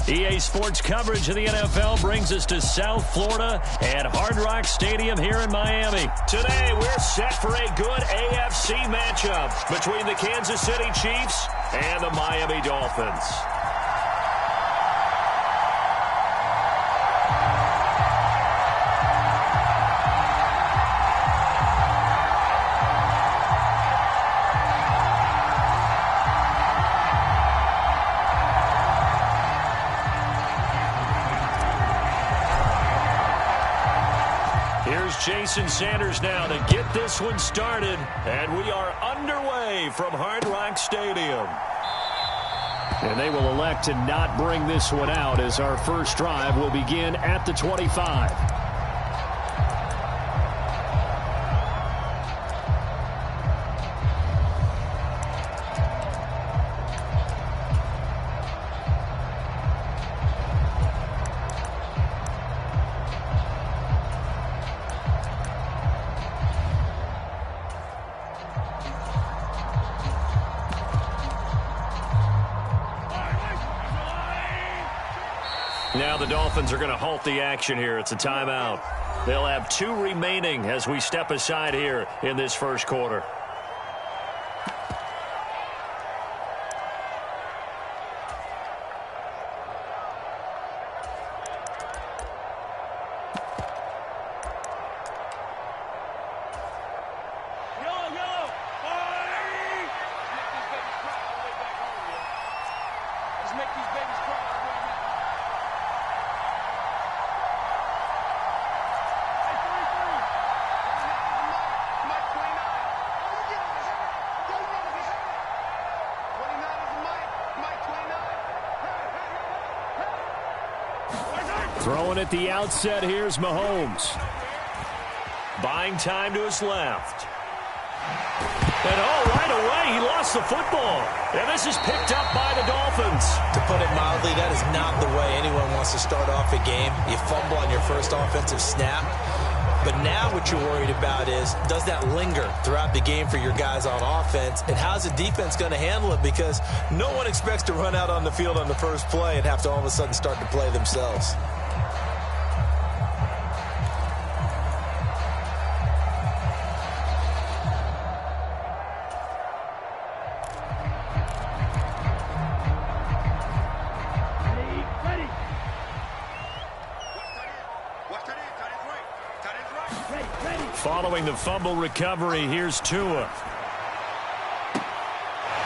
EA Sports coverage of the NFL brings us to South Florida at Hard Rock Stadium here in Miami. Today, we're set for a good AFC matchup between the Kansas City Chiefs and the Miami Dolphins. Jason Sanders now to get this one started, and we are underway from Hard Rock Stadium. And they will elect to not bring this one out as our first drive will begin at the 25. Now the Dolphins are going to halt the action here. It's a timeout. They'll have 2 remaining as we step aside here in this first quarter. Throwing at the outset, here's Mahomes. Buying time to his left. And right away, he lost the football. And this is picked up by the Dolphins. To put it mildly, that is not the way anyone wants to start off a game. You fumble on your first offensive snap. But now what you're worried about is, does that linger throughout the game for your guys on offense? And how's the defense going to handle it? Because no one expects to run out on the field on the first play and have to all of a sudden start to play themselves. Following the fumble recovery, here's Tua.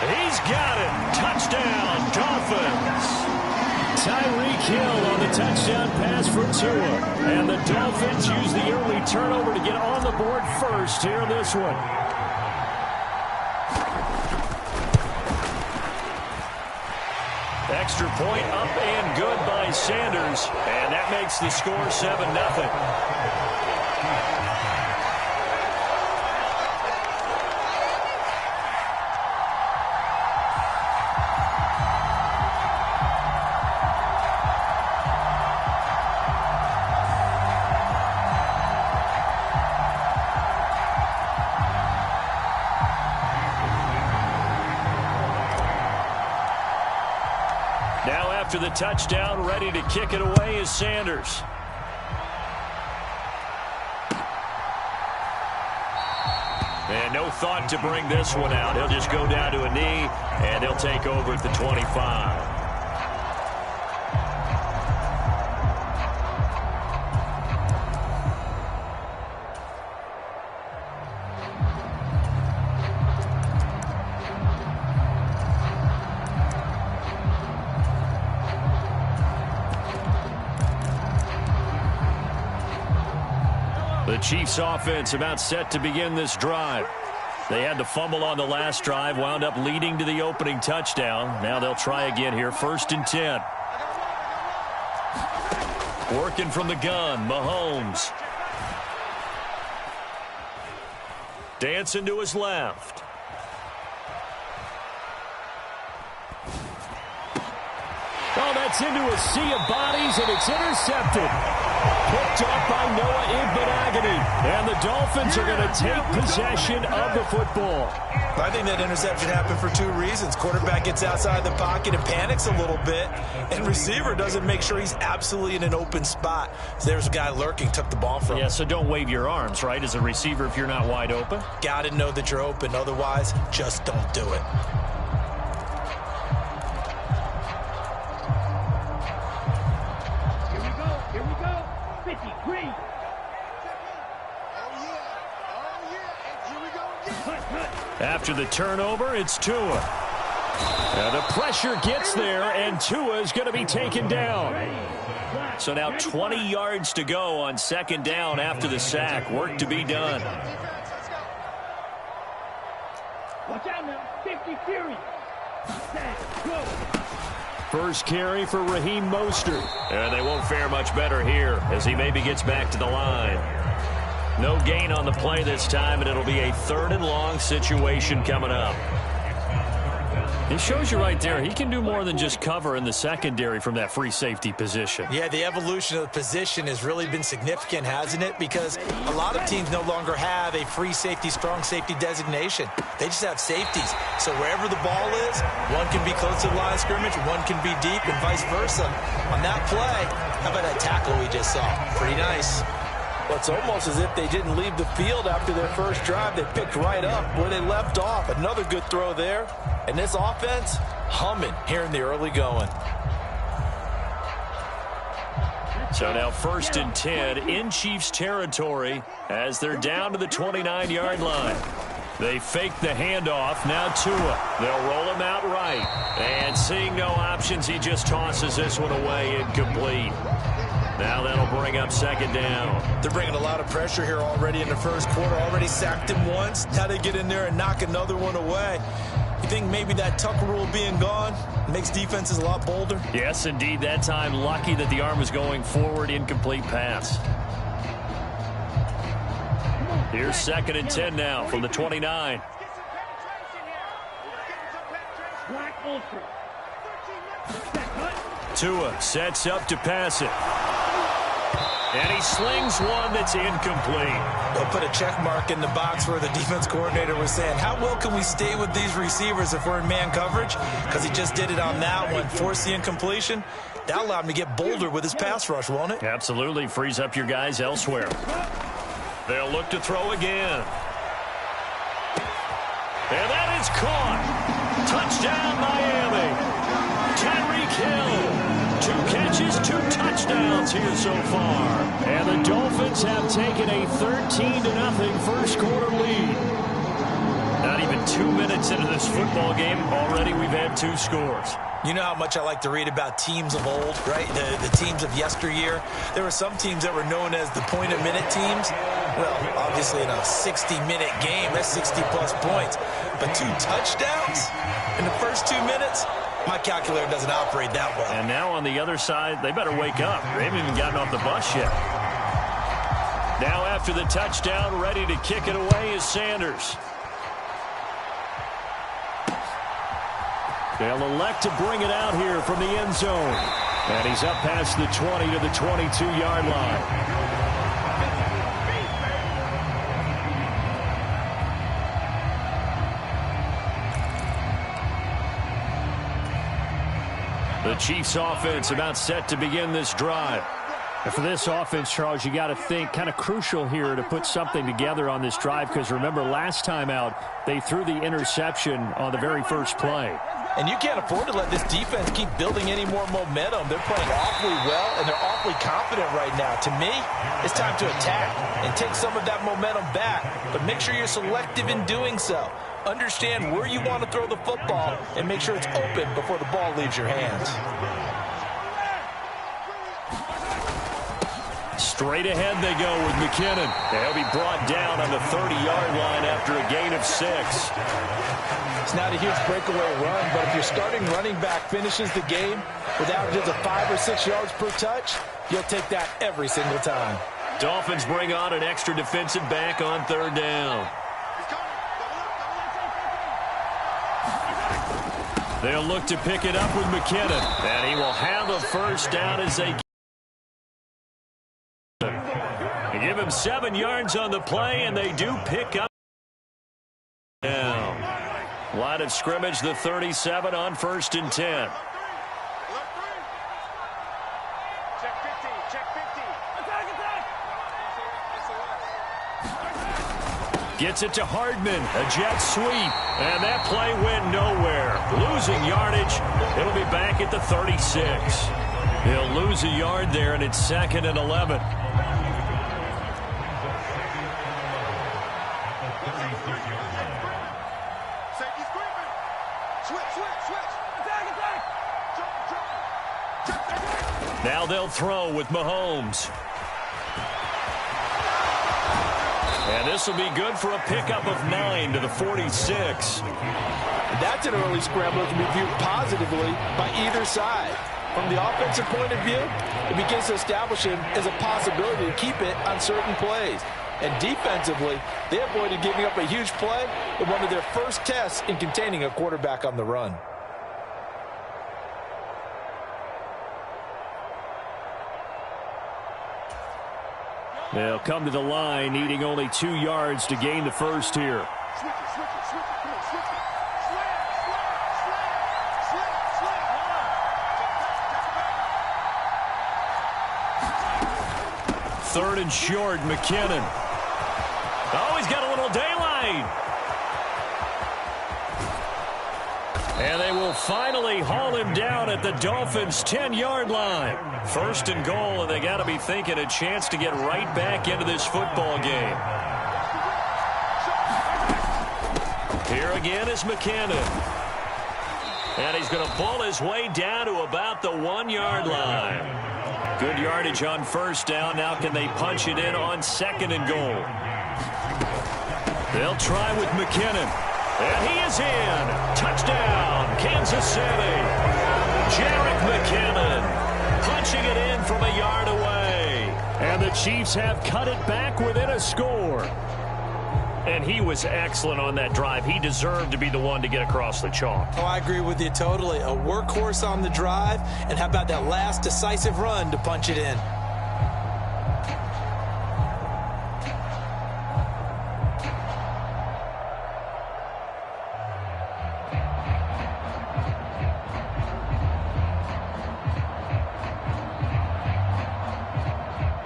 He's got it. Touchdown, Dolphins. Tyreek Hill on the touchdown pass for Tua. And the Dolphins use the early turnover to get on the board first here in this one. Extra point up and good by Sanders. And that makes the score 7-0. After the touchdown, ready to kick it away is Sanders. And no thought to bring this one out. He'll just go down to a knee, and they'll take over at the 25. The Chiefs offense about set to begin this drive. They had to fumble on the last drive, wound up leading to the opening touchdown. Now they'll try again here, 1st and 10. Working from the gun, Mahomes. Dancing to his left. Oh, that's into a sea of bodies, and it's intercepted. Picked up by Noah Igbenogany. And the Dolphins are going to take possession of the football. I think that interception happened for two reasons. Quarterback gets outside the pocket and panics a little bit, and receiver doesn't make sure he's absolutely in an open spot. So there's a guy lurking, took the ball from him. Yeah, so don't wave your arms, right, as a receiver if you're not wide open. Got to know that you're open. Otherwise, just don't do it. Here we go. 53. After the turnover, it's Tua. The pressure gets there, and Tua is going to be taken down. So now 20 yards to go on second down after the sack. Work to be done. Watch out now. 50 Fury. Go. First carry for Raheem Mostert. And they won't fare much better here as he maybe gets back to the line. No gain on the play this time, and it'll be a 3rd and long situation coming up. It shows you right there, he can do more than just cover in the secondary from that free safety position. Yeah, the evolution of the position has really been significant, hasn't it? Because a lot of teams no longer have a free safety, strong safety designation. They just have safeties. So wherever the ball is, one can be close to the line of scrimmage, one can be deep, and vice versa. On that play, how about that tackle we just saw? Pretty nice. Well, it's almost as if they didn't leave the field after their first drive. They picked right up where they left off. Another good throw there. And this offense, humming here in the early going. So now 1st and 10 in Chiefs territory as they're down to the 29-yard line. They fake the handoff. Now Tua. They'll roll him out right. And seeing no options, he just tosses this one away, incomplete. Now that'll bring up second down. They're bringing a lot of pressure here already in the first quarter. Already sacked him once. Now they get in there and knock another one away. You think maybe that Tucker rule being gone makes defenses a lot bolder? Yes, indeed. That time, lucky that the arm was going forward. Incomplete pass. Here's 2nd and 10 now from the 29. Tua sets up to pass it. And he slings one that's incomplete. They'll put a check mark in the box where the defense coordinator was saying, how well can we stay with these receivers if we're in man coverage? Because he just did it on that one. Force the incompletion. That allowed him to get bolder with his pass rush, won't it? Absolutely. Frees up your guys elsewhere. They'll look to throw again. And that is caught. Touchdown, Miami. Tyreek Hill. 2 catches, 2 touchdowns here so far. And the Dolphins have taken a 13-0 first quarter lead. Not even 2 minutes into this football game, already we've had 2 scores. You know how much I like to read about teams of old, right? The teams of yesteryear. There were some teams that were known as the point-a-minute teams. Well, obviously in a 60-minute game, that's 60-plus points. But 2 touchdowns in the first 2 minutes? My calculator doesn't operate that well. And now on the other side, they better wake up. They haven't even gotten off the bus yet. Now after the touchdown, ready to kick it away is Sanders. They'll elect to bring it out here from the end zone. And he's up past the 20 to the 22-yard line. The Chiefs offense about set to begin this drive. And for this offense, Charles, you got to think kind of crucial here to put something together on this drive because remember last time out they threw the interception on the very first play. And you can't afford to let this defense keep building any more momentum. They're playing awfully well, and they're awfully confident right now. To me, it's time to attack and take some of that momentum back. But make sure you're selective in doing so. Understand where you want to throw the football and make sure it's open before the ball leaves your hands. Straight ahead they go with McKinnon. They'll be brought down on the 30-yard line after a gain of 6. It's not a huge breakaway run, but if your starting running back finishes the game with averages of 5 or 6 yards per touch, you'll take that every single time. Dolphins bring on an extra defensive back on 3rd down. They'll look to pick it up with McKinnon, and he will have a first down as they get. 7 yards on the play, and they do pick up. Now, line of scrimmage, the 37 on 1st and 10. Gets it to Hardman, a jet sweep, and that play went nowhere. Losing yardage, it'll be back at the 36. He'll lose a yard there, and it's 2nd and 11. Now they'll throw with Mahomes. And this will be good for a pickup of 9 to the 46. That's an early scramble that can be viewed positively by either side. From the offensive point of view, it begins to establish him as a possibility to keep it on certain plays. And defensively, they avoided giving up a huge play in one of their first tests in containing a quarterback on the run. They'll come to the line, needing only 2 yards to gain the first here. Third and short, McKinnon. Oh, he's got a little daylight. And they will finally haul him down at the Dolphins' 10-yard line. 1st and goal, and they got to be thinking a chance to get right back into this football game. Here again is McKinnon. And he's going to pull his way down to about the 1-yard line. Good yardage on 1st down. Now can they punch it in on 2nd and goal? They'll try with McKinnon. And he is in. Touchdown, Kansas City. Jerick McKinnon punching it in from a yard away. And the Chiefs have cut it back within a score. And he was excellent on that drive. He deserved to be the one to get across the chalk. Oh, I agree with you totally. A workhorse on the drive. And how about that last decisive run to punch it in?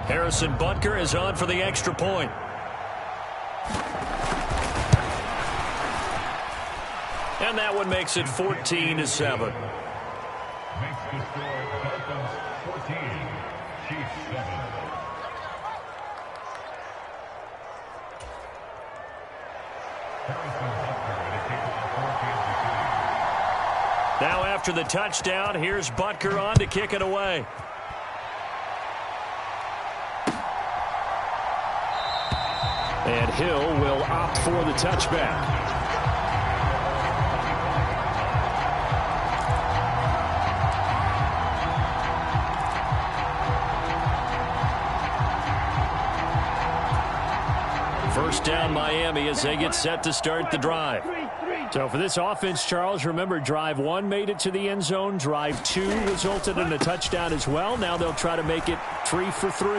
Harrison Butker is on for the extra point. And that one makes it 14-7. Makes the score Dolphins 14, Chiefs 7. Now after the touchdown, here's Butker on to kick it away. And Hill will opt for the touchback. First down Miami as they get set to start the drive. So for this offense, Charles, remember drive 1 made it to the end zone. Drive 2 resulted in a touchdown as well. Now they'll try to make it 3 for 3.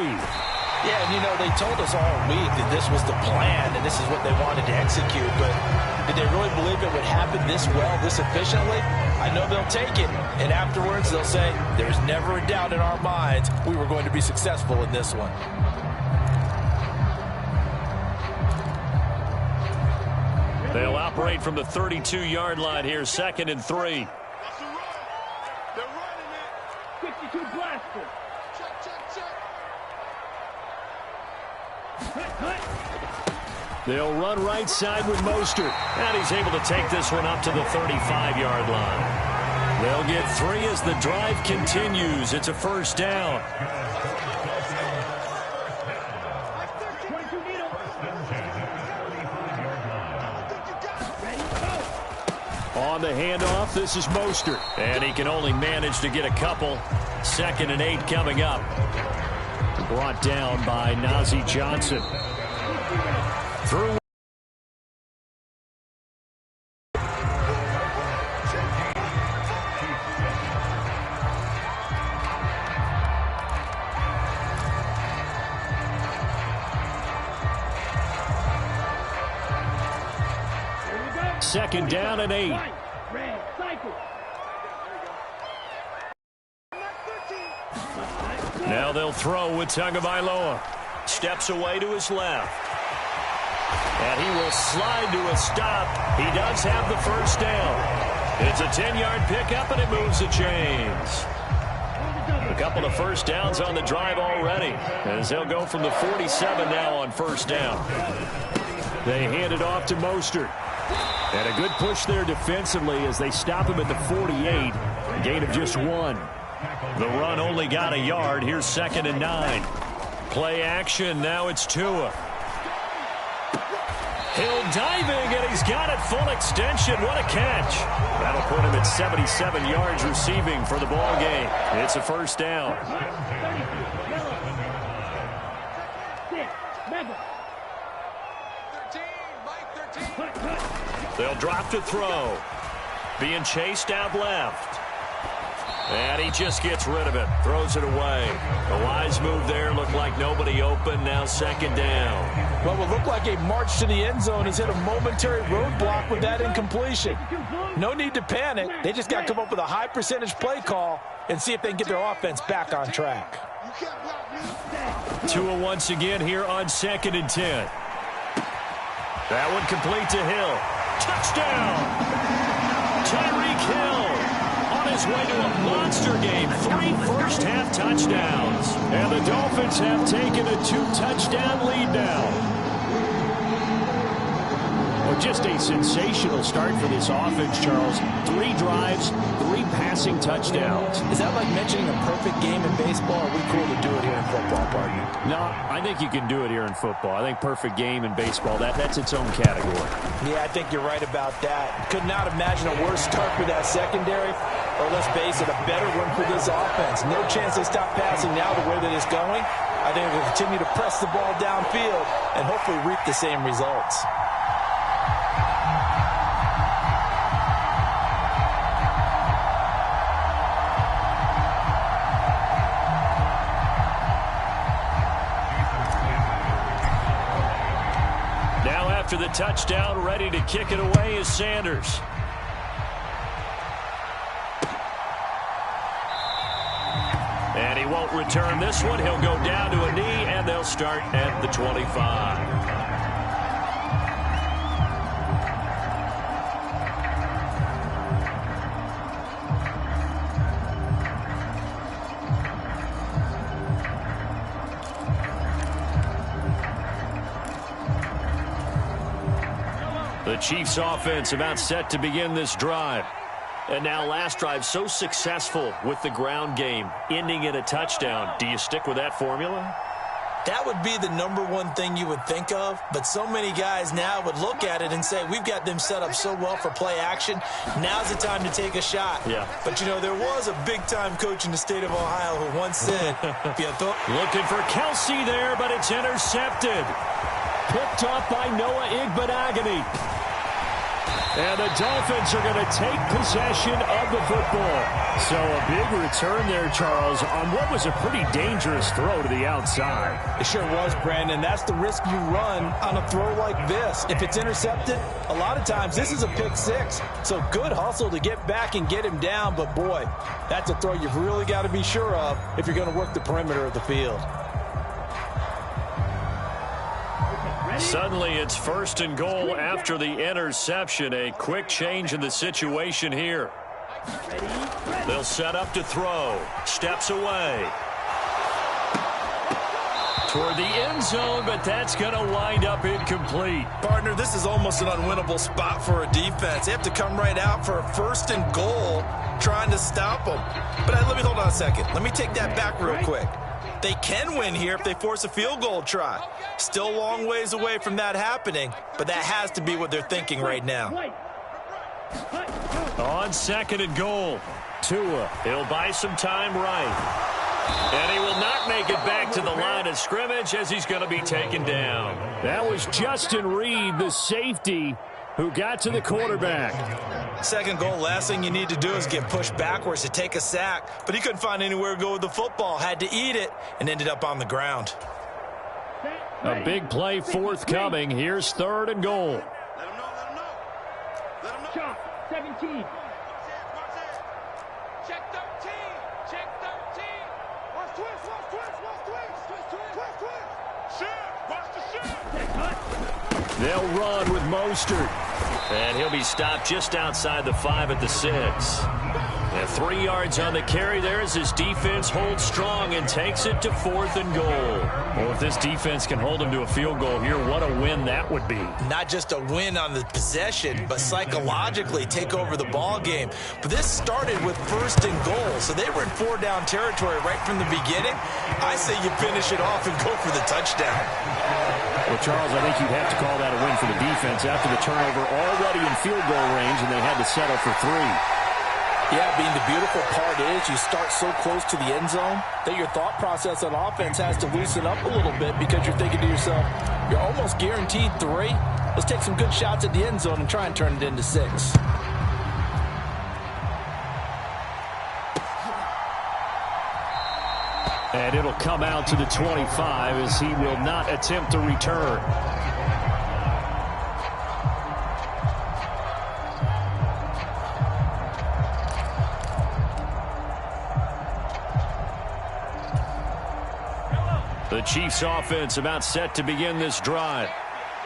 Yeah, and you know, they told us all week that this was the plan and this is what they wanted to execute, but did they really believe it would happen this well, this efficiently? I know they'll take it, and afterwards they'll say, there's never a doubt in our minds we were going to be successful in this one. They'll operate from the 32-yard line here, 2nd and 3. They're running it. 52 blaster. They'll run right side with Mostert. And he's able to take this one up to the 35-yard line. They'll get 3 as the drive continues. It's a first down. On the handoff, this is Mostert. And he can only manage to get a couple. 2nd and 8 coming up. Brought down by Najee Johnson. Through. Second down and 8. Red, cycle. Now they'll throw with Tagovailoa. Steps away to his left. And he will slide to a stop. He does have the first down. It's a 10-yard pickup, and it moves the chains. A couple of first downs on the drive already, as they'll go from the 47 now on first down. They hand it off to Mostert. And a good push there defensively as they stop him at the 48. A gain of just 1. The run only got a yard. Here's 2nd and 9. Play action. Now it's Tua. Hill diving, and he's got it full extension. What a catch. That'll put him at 77 yards receiving for the ball game. It's a first down. They'll drop to throw. Being chased out left. And he just gets rid of it. Throws it away. A wise move there. Looked like nobody open. Now 2nd down. Well, what looked like a march to the end zone has hit a momentary roadblock with that incompletion. No need to panic. They just got to come up with a high percentage play call and see if they can get their offense back on track. Tua once again here on 2nd and 10. That one complete to Hill. Touchdown! Tyreek Hill on his way to a monster game. 3 first-half touchdowns. And the Dolphins have taken a 2-touchdown lead now. Well, just a sensational start for this offense, Charles. 3 drives, 3 passing touchdowns. Is that like mentioning a perfect game in baseball? Or are we cool to do it here in football, partner? No, I think you can do it here in football. I think perfect game in baseball, that's its own category. Yeah, I think you're right about that. Could not imagine a worse start for that secondary, or let's face it, a better one for this offense. No chance they stop passing now the way that it's going. I think they'll continue to press the ball downfield and hopefully reap the same results. After the touchdown, ready to kick it away is Sanders. And he won't return this one. He'll go down to a knee, and they'll start at the 25. The Chiefs offense about set to begin this drive. And now last drive so successful with the ground game, ending in a touchdown. Do you stick with that formula? That would be the #1 thing you would think of, but so many guys now would look at it and say, we've got them set up so well for play action. Now's the time to take a shot. Yeah. But, you know, there was a big-time coach in the state of Ohio who once said, looking for Kelsey there, but it's intercepted. Picked off by Noah Igbenogany. And the Dolphins are going to take possession of the football. So a big return there, Charles, on what was a pretty dangerous throw to the outside. It sure was, Brandon. That's the risk you run on a throw like this. If it's intercepted, a lot of times this is a pick 6. So good hustle to get back and get him down. But, boy, that's a throw you've really got to be sure of if you're going to work the perimeter of the field. Suddenly it's 1st and goal after the interception. A quick change in the situation here. They'll set up to throw. Steps away. Toward the end zone, but that's going to wind up incomplete. Partner, this is almost an unwinnable spot for a defense. They have to come right out for a 1st and goal trying to stop them. But let me hold on a second. Let me take that back real quick. They can win here if they force a field goal try. Still a long ways away from that happening, but that has to be what they're thinking right now. On 2nd and goal, Tua. He'll buy some time right. And he will not make it back to the line of scrimmage as he's going to be taken down. That was Justin Reed, the safety, who got to the quarterback. 2nd goal, last thing you need to do is get pushed backwards to take a sack. But he couldn't find anywhere to go with the football. Had to eat it and ended up on the ground. A big play forthcoming. Here's 3rd and goal. chop. 17. Check 13. Check 13. Watch twist. Shift. Watch the shift. They'll run with Mostert. And he'll be stopped just outside the 5 at the 6. And 3 yards on the carry there as his defense holds strong and takes it to 4th and goal. Well, if this defense can hold him to a field goal here, what a win that would be. Not just a win on the possession, but psychologically take over the ball game. But this started with 1st and goal, so they were in 4-down territory right from the beginning. I say you finish it off and go for the touchdown. Well, Charles, I think you'd have to call that a win for the defense after the turnover already in field goal range, and they had to settle for 3. Yeah, being the beautiful part is you start so close to the end zone that your thought process on offense has to loosen up a little bit because you're thinking to yourself, you're almost guaranteed 3. Let's take some good shots at the end zone and try and turn it into 6. And it'll come out to the 25 as he will not attempt to return. The Chiefs offense about set to begin this drive.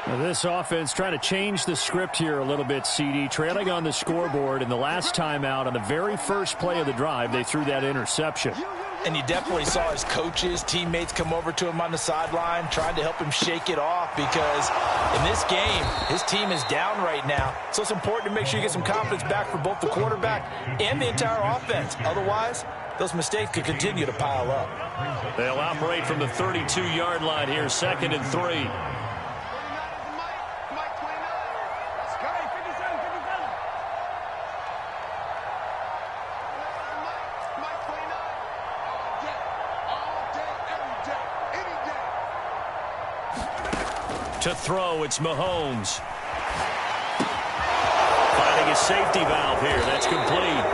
Now this offense trying to change the script here a little bit, CD. Trailing on the scoreboard, and the last time out on the very first play of the drive, they threw that interception. And you definitely saw his coaches, teammates come over to him on the sideline, trying to help him shake it off because in this game, his team is down right now. So it's important to make sure you get some confidence back for both the quarterback and the entire offense. Otherwise, those mistakes could continue to pile up. They'll operate from the 32-yard line here, 2nd and 3. To throw, it's Mahomes. Finding a safety valve here. That's complete.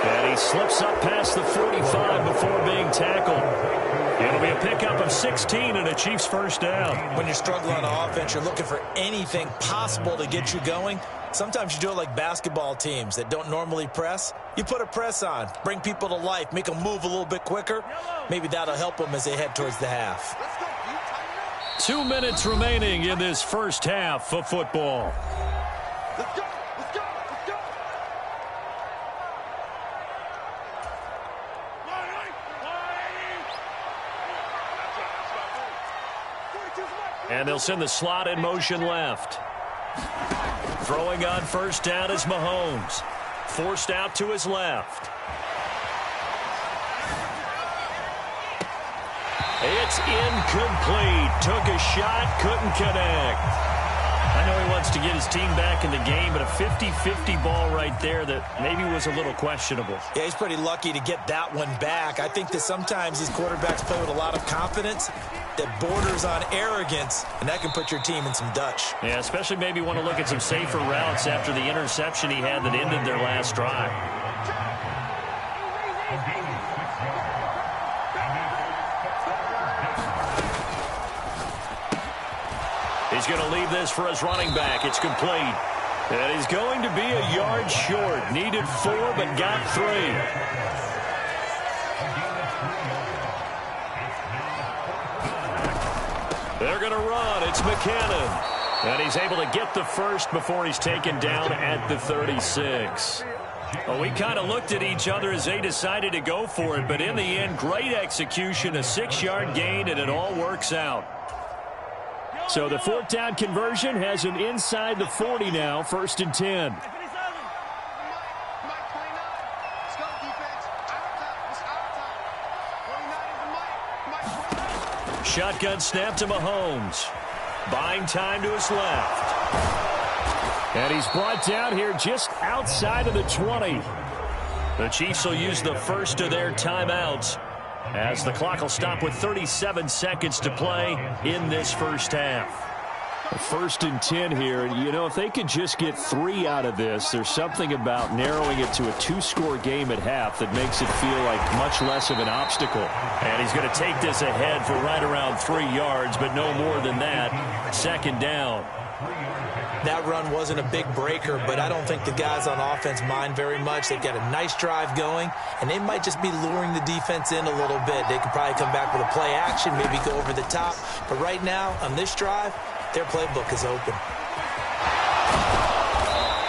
And he slips up past the 45 before being tackled. It'll be a pickup of 16 and a Chiefs first down. When you're struggling on offense, you're looking for anything possible to get you going. Sometimes you do it like basketball teams that don't normally press. You put a press on, bring people to life, make them move a little bit quicker. Maybe that'll help them as they head towards the half. 2 minutes remaining in this first half of football. Let's go. And they'll send the slot in motion left. Throwing on first down is Mahomes. Forced out to his left. It's incomplete. Took a shot, couldn't connect. I know he wants to get his team back in the game, but a 50-50 ball right there that maybe was a little questionable. Yeah, he's pretty lucky to get that one back. I think that sometimes these quarterbacks play with a lot of confidence that borders on arrogance, and that can put your team in some Dutch. Yeah, especially maybe want to look at some safer routes after the interception he had that ended their last drive. He's going to leave this for his running back. It's complete. And he's going to be a yard short. Needed 4, but got 3. They're going to run. It's McKinnon. And he's able to get the first before he's taken down at the 36. Well, we kind of looked at each other as they decided to go for it. But in the end, great execution, a 6-yard gain, and it all works out. So the 4th down conversion has him inside the 40 now, 1st and 10. Shotgun snap to Mahomes. Buying time to his left. And he's brought down here just outside of the 20. The Chiefs will use the first of their timeouts as the clock will stop with 37 seconds to play in this first half. 1st and 10 here. You know, if they could just get 3 out of this, there's something about narrowing it to a 2-score game at half that makes it feel like much less of an obstacle. And he's going to take this ahead for right around 3 yards, but no more than that. 2nd down. That run wasn't a big breaker, but I don't think the guys on offense mind very much. They've got a nice drive going, and they might just be luring the defense in a little bit. They could probably come back with a play action, maybe go over the top. But right now, on this drive, their playbook is open.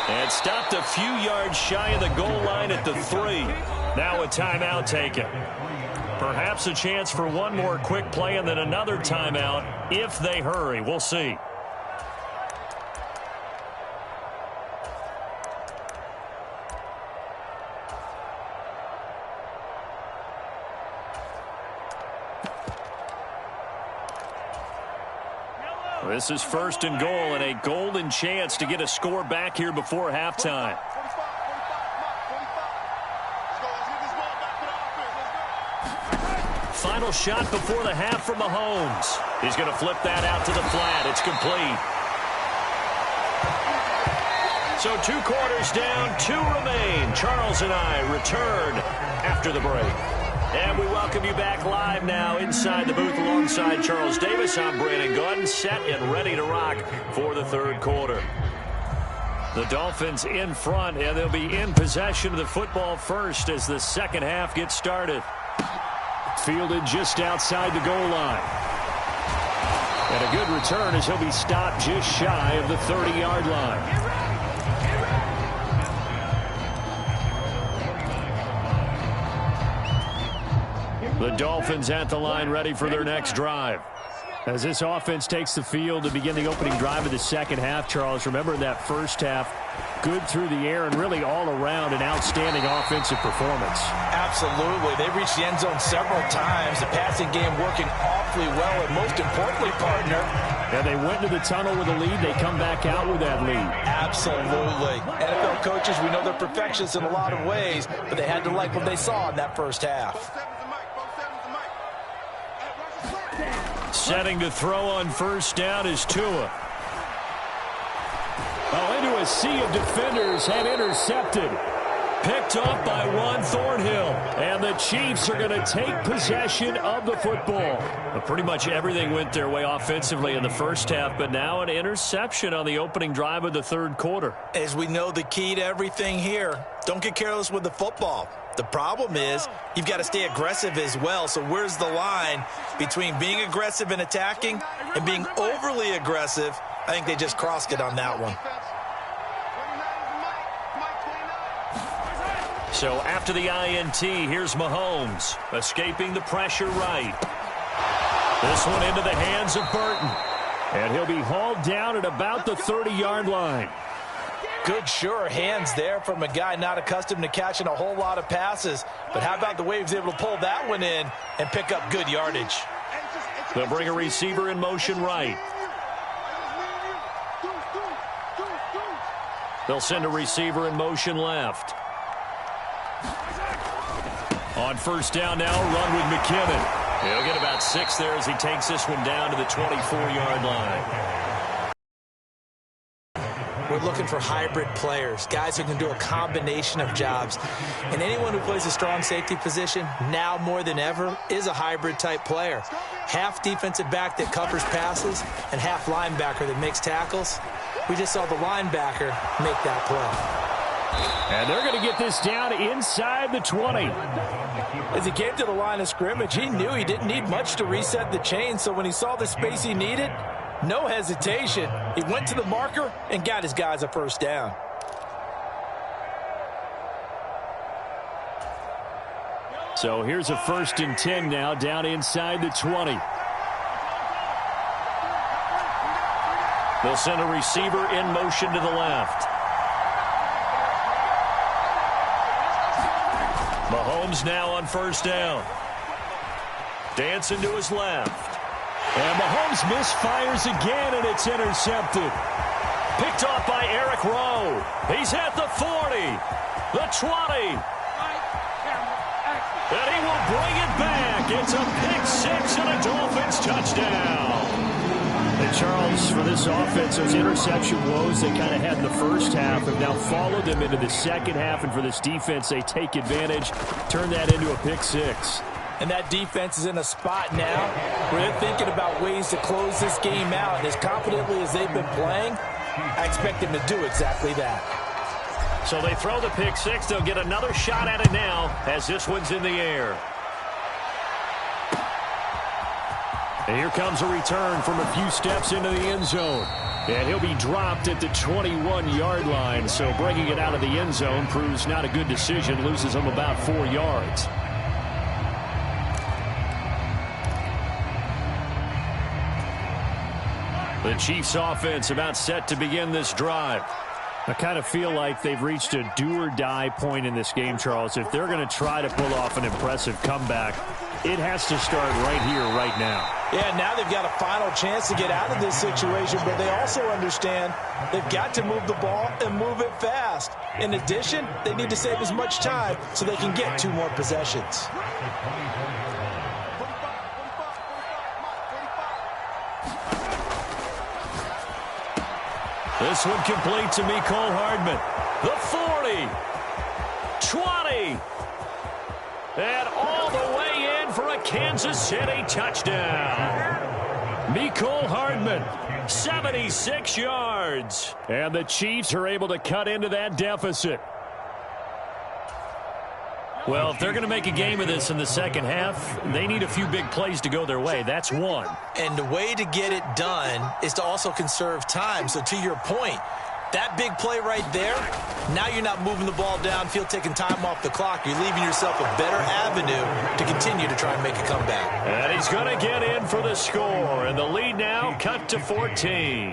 And stopped a few yards shy of the goal line at the 3. Now a timeout taken. Perhaps a chance for one more quick play and then another timeout if they hurry. We'll see. This is 1st and goal and a golden chance to get a score back here before halftime. Final shot before the half from Mahomes. He's going to flip that out to the flat. It's complete. So 2 quarters down, 2 remain. Charles and I return after the break. And we welcome you back live now inside the booth alongside Charles Davis. I'm Brandon Gordon, set and ready to rock for the 3rd quarter. The Dolphins in front, and they'll be in possession of the football first as the second half gets started. Fielded just outside the goal line. And a good return as he'll be stopped just shy of the 30-yard line. The Dolphins at the line ready for their next drive. As this offense takes the field to begin the opening drive of the second half, Charles, remember that first half, good through the air and really all around an outstanding offensive performance. Absolutely. They reached the end zone several times. The passing game working awfully well, and most importantly, partner. Yeah, they went into the tunnel with a lead. They come back out with that lead. Absolutely. NFL coaches, we know they're perfectionists in a lot of ways, but they had to like what they saw in that first half. Setting to throw on first down is Tua. Oh, into a sea of defenders and intercepted. Picked up by Juan Thornhill. And the Chiefs are going to take possession of the football. Well, pretty much everything went their way offensively in the first half, but now an interception on the opening drive of the 3rd quarter. As we know, the key to everything here, don't get careless with the football. The problem is you've got to stay aggressive as well. So where's the line between being aggressive and attacking and being overly aggressive? I think they just crossed it on that one. So after the INT, here's Mahomes escaping the pressure right. This one into the hands of Burton. And he'll be hauled down at about the 30-yard line. Good, sure hands there from a guy not accustomed to catching a whole lot of passes. But how about the way he was able to pull that one in and pick up good yardage? They'll bring a receiver in motion right. They'll send a receiver in motion left. On first down now, run with McKinnon. He'll get about 6 there as he takes this one down to the 24-yard line. We're looking for hybrid players, guys who can do a combination of jobs. And anyone who plays a strong safety position, now more than ever, is a hybrid-type player. Half defensive back that covers passes and half linebacker that makes tackles. We just saw the linebacker make that play. And they're going to get this down inside the 20. As he came to the line of scrimmage, he knew he didn't need much to reset the chain. So when he saw the space he needed, no hesitation. He went to the marker and got his guys a first down. So here's a 1st and 10 now down inside the 20. They'll send a receiver in motion to the left. Mahomes now on first down. Dancing to his left. And Mahomes misfires again, and it's intercepted. Picked off by Eric Rowe. He's at the 40, the 20. And he will bring it back. It's a pick 6 and a Dolphins touchdown. And Charles, for this offense, those interception woes they kind of had in the first half have now followed them into the second half. And for this defense, they take advantage, turn that into a pick 6. And that defense is in a spot now where they're thinking about ways to close this game out. And as confidently as they've been playing, I expect him to do exactly that. So they throw the pick six. They'll get another shot at it now as this one's in the air. And here comes a return from a few steps into the end zone. And he'll be dropped at the 21-yard line. So bringing it out of the end zone proves not a good decision. Loses him about 4 yards. The Chiefs offense about set to begin this drive. I kind of feel like they've reached a do-or-die point in this game, Charles. If they're going to try to pull off an impressive comeback, it has to start right here, right now. Yeah, now they've got a final chance to get out of this situation, but they also understand they've got to move the ball and move it fast. In addition, they need to save as much time so they can get 2 more possessions. This one complete to Mecole Hardman. The 40. 20. And all the way in for a Kansas City touchdown. Mecole Hardman, 76 yards. And the Chiefs are able to cut into that deficit. Well, if they're going to make a game of this in the second half, they need a few big plays to go their way. That's one. And the way to get it done is to also conserve time. So to your point, that big play right there, now you're not moving the ball downfield, taking time off the clock. You're leaving yourself a better avenue to continue to try and make a comeback. And he's going to get in for the score. And the lead now cut to 14.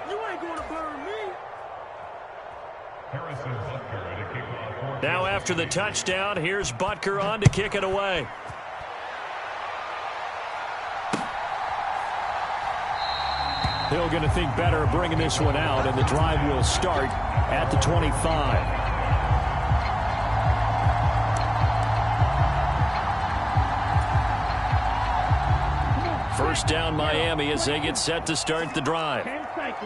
You ain't going to burn me. Harrison Butker to kick off. Now after the touchdown, here's Butker on to kick it away. Hill going to think better of bringing this one out, and the drive will start at the 25. First down Miami as they get set to start the drive.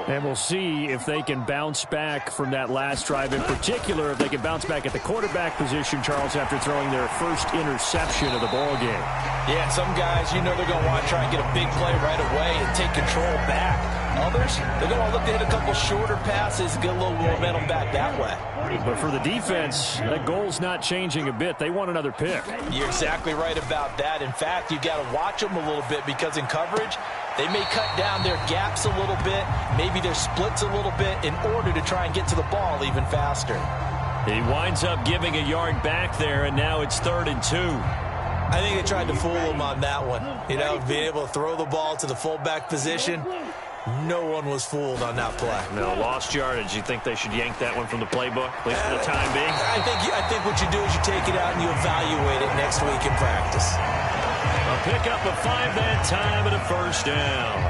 And we'll see if they can bounce back from that last drive. In particular, if they can bounce back at the quarterback position, Charles, after throwing their first interception of the ball game. Yeah, some guys, you know they're going to want to try and get a big play right away and take control back. Others, they're going to look to hit a couple shorter passes, get a little momentum back that way. But for the defense, that goal's not changing a bit. They want another pick. You're exactly right about that. In fact, you've got to watch them a little bit because in coverage, they may cut down their gaps a little bit, maybe their splits a little bit in order to try and get to the ball even faster. He winds up giving a yard back there, and now it's 3rd and 2. I think they tried to fool him on that one. You know, being able to throw the ball to the fullback position. No one was fooled on that play. No, lost yardage. You think they should yank that one from the playbook, at least for the time being? I think what you do is you take it out and you evaluate it next week in practice. A pickup of 5 that time and a first down.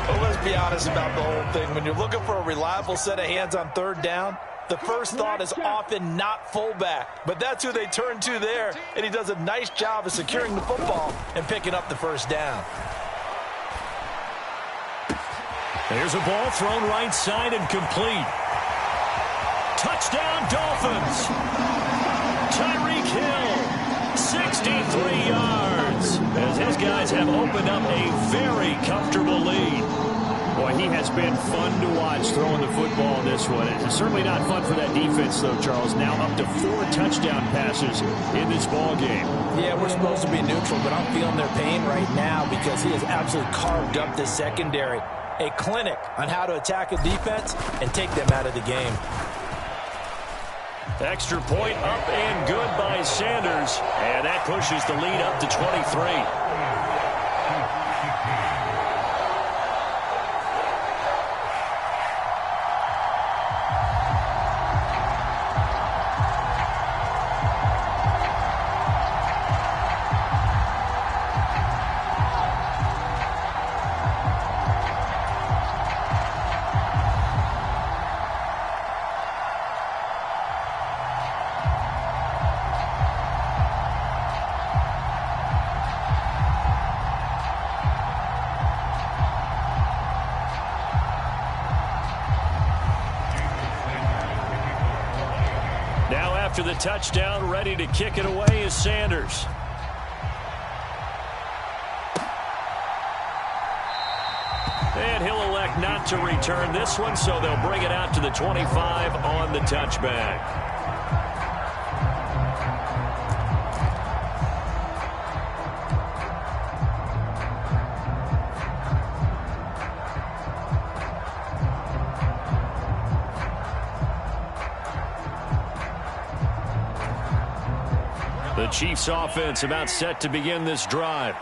Well, let's be honest about the whole thing. When you're looking for a reliable set of hands on 3rd down, the first thought is often not fullback. But that's who they turn to there, and he does a nice job of securing the football and picking up the first down. There's a ball thrown right side and complete. Touchdown, Dolphins. Tyreek Hill, 63 yards. As his guys have opened up a very comfortable lead. Boy, he has been fun to watch throwing the football in this one. It's certainly not fun for that defense, though, Charles. Now up to 4 touchdown passes in this ball game. Yeah, we're supposed to be neutral, but I'm feeling their pain right now because he has absolutely carved up this secondary. A clinic on how to attack a defense and take them out of the game. Extra point up and good by Sanders. And that pushes the lead up to 23. After the touchdown, ready to kick it away is Sanders. And he'll elect not to return this one, so they'll bring it out to the 25 on the touchback. The Chiefs offense about set to begin this drive.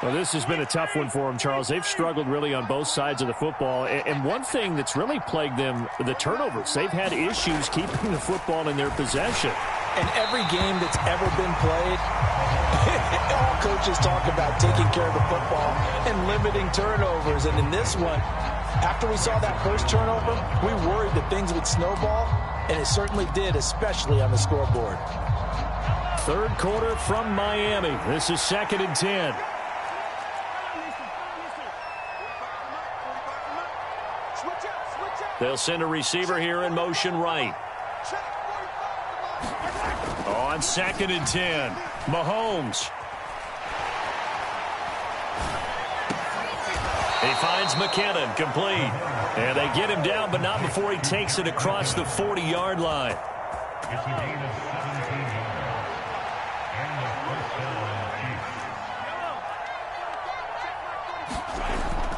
Well, this has been a tough one for them, Charles. They've struggled really on both sides of the football. And one thing that's really plagued them, the turnovers. They've had issues keeping the football in their possession. And every game that's ever been played, all coaches talk about taking care of the football and limiting turnovers. And in this one, after we saw that first turnover, we worried that things would snowball, and it certainly did, especially on the scoreboard. Third quarter from Miami. This is 2nd and 10. They'll send a receiver here in motion right. On 2nd and 10, Mahomes. He finds McKinnon, complete. And they get him down, but not before he takes it across the 40-yard line. It's a gain of 17 yards. And the first down on the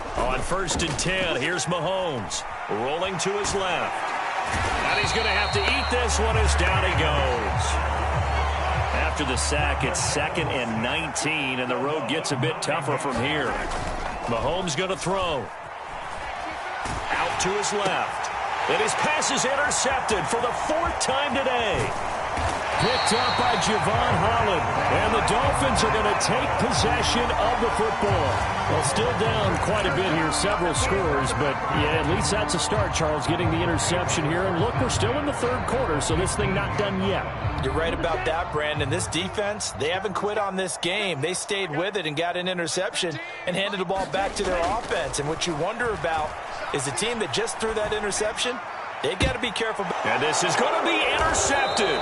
Chiefs. On 1st and 10, here's Mahomes. Rolling to his left. And he's going to have to eat this one as down he goes. After the sack, it's 2nd and 19, and the road gets a bit tougher from here. Mahomes going to throw. Out to his left. And his pass is intercepted for the 4th time today. Picked up by Javon Holland. And the Dolphins are going to take possession of the football. Well, still down quite a bit here, several scores. But, yeah, at least that's a start, Charles, getting the interception here. And, look, we're still in the 3rd quarter, so this thing not done yet. You're right about that, Brandon. This defense, they haven't quit on this game. They stayed with it and got an interception and handed the ball back to their offense. And what you wonder about is the team that just threw that interception, they got to be careful. And this is going to be intercepted.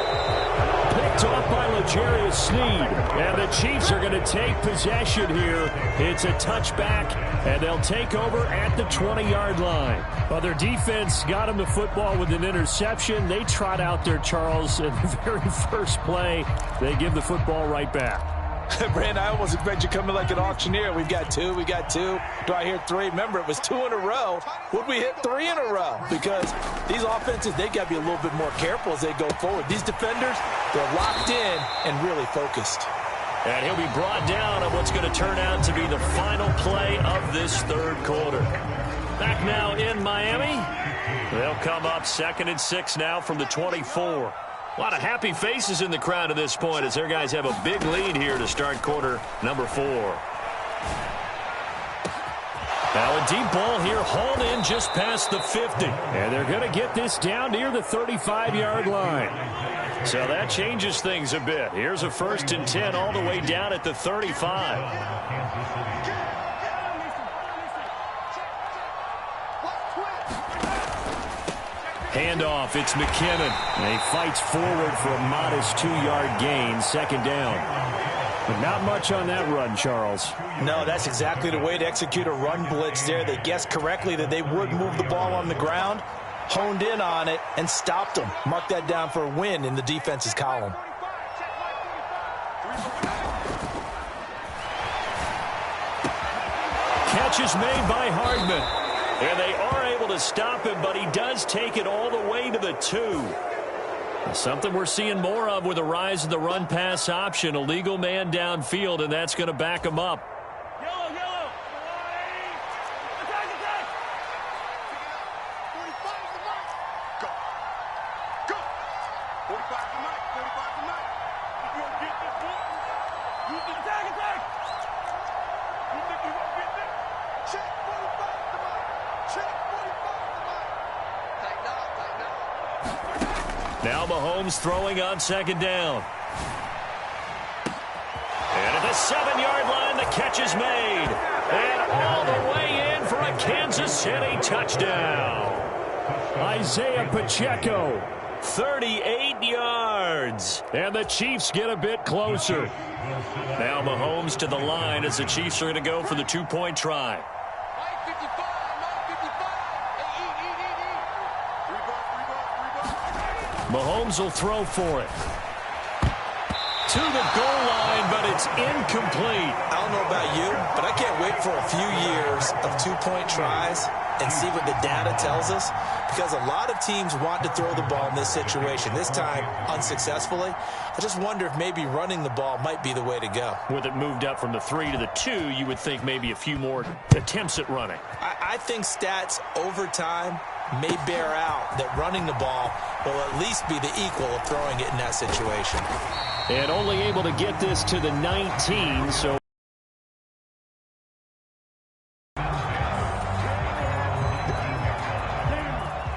Picked off by L'Jarius Sneed. And the Chiefs are going to take possession here. It's a touchback, and they'll take over at the 20-yard line. Well, their defense got them the football with an interception. They trot out there, Charles, in the very first play. They give the football right back. Brandon, I almost expect you coming like an auctioneer. We got two. Do I hear 3? Remember, it was 2 in a row. Would we hit 3 in a row? Because these offenses, they got to be a little bit more careful as they go forward. These defenders, they're locked in and really focused. And he'll be brought down on what's going to turn out to be the final play of this 3rd quarter. Back now in Miami. They'll come up 2nd and 6 now from the 24. A lot of happy faces in the crowd at this point as their guys have a big lead here to start quarter number 4. Now a deep ball here hauled in just past the 50. And they're going to get this down near the 35-yard line. So that changes things a bit. Here's a 1st and 10 all the way down at the 35. Handoff, it's McKinnon. And he fights forward for a modest 2-yard gain, 2nd down. But not much on that run, Charles. No, that's exactly the way to execute a run blitz there. They guessed correctly that they would move the ball on the ground, honed in on it, and stopped them. Mark that down for a win in the defense's column. Catch is made by Hardman. And they are able to stop him, but he does take it all the way to the 2. Something we're seeing more of with the rise of the run-pass option. A legal man downfield, and that's going to back him up. Yellow. Attack. 45 to the mark. Go. 45 to the mark. 45 to the mark. You going to get this one? You think attack. You think you going to get this? Check 45 to the mark. Check 45 to the mark. Tighten up. Now Mahomes throwing on 2nd down. And at the 7-yard line, the catch is made. And all the way in for a Kansas City touchdown. Isaiah Pacheco. 38 yards. And the Chiefs get a bit closer. Now Mahomes to the line as the Chiefs are going to go for the 2-point try. Mike 55. Mahomes will throw for it. To the goal line, but it's incomplete. I don't know about you, but I can't wait for a few years of two-point tries and see what the data tells us, because a lot of teams want to throw the ball in this situation, this time unsuccessfully. I just wonder if maybe running the ball might be the way to go. With it moved up from the 3 to the 2, you would think maybe a few more attempts at running. I think stats over time may bear out that running the ball will at least be the equal of throwing it in that situation. And only able to get this to the 19, so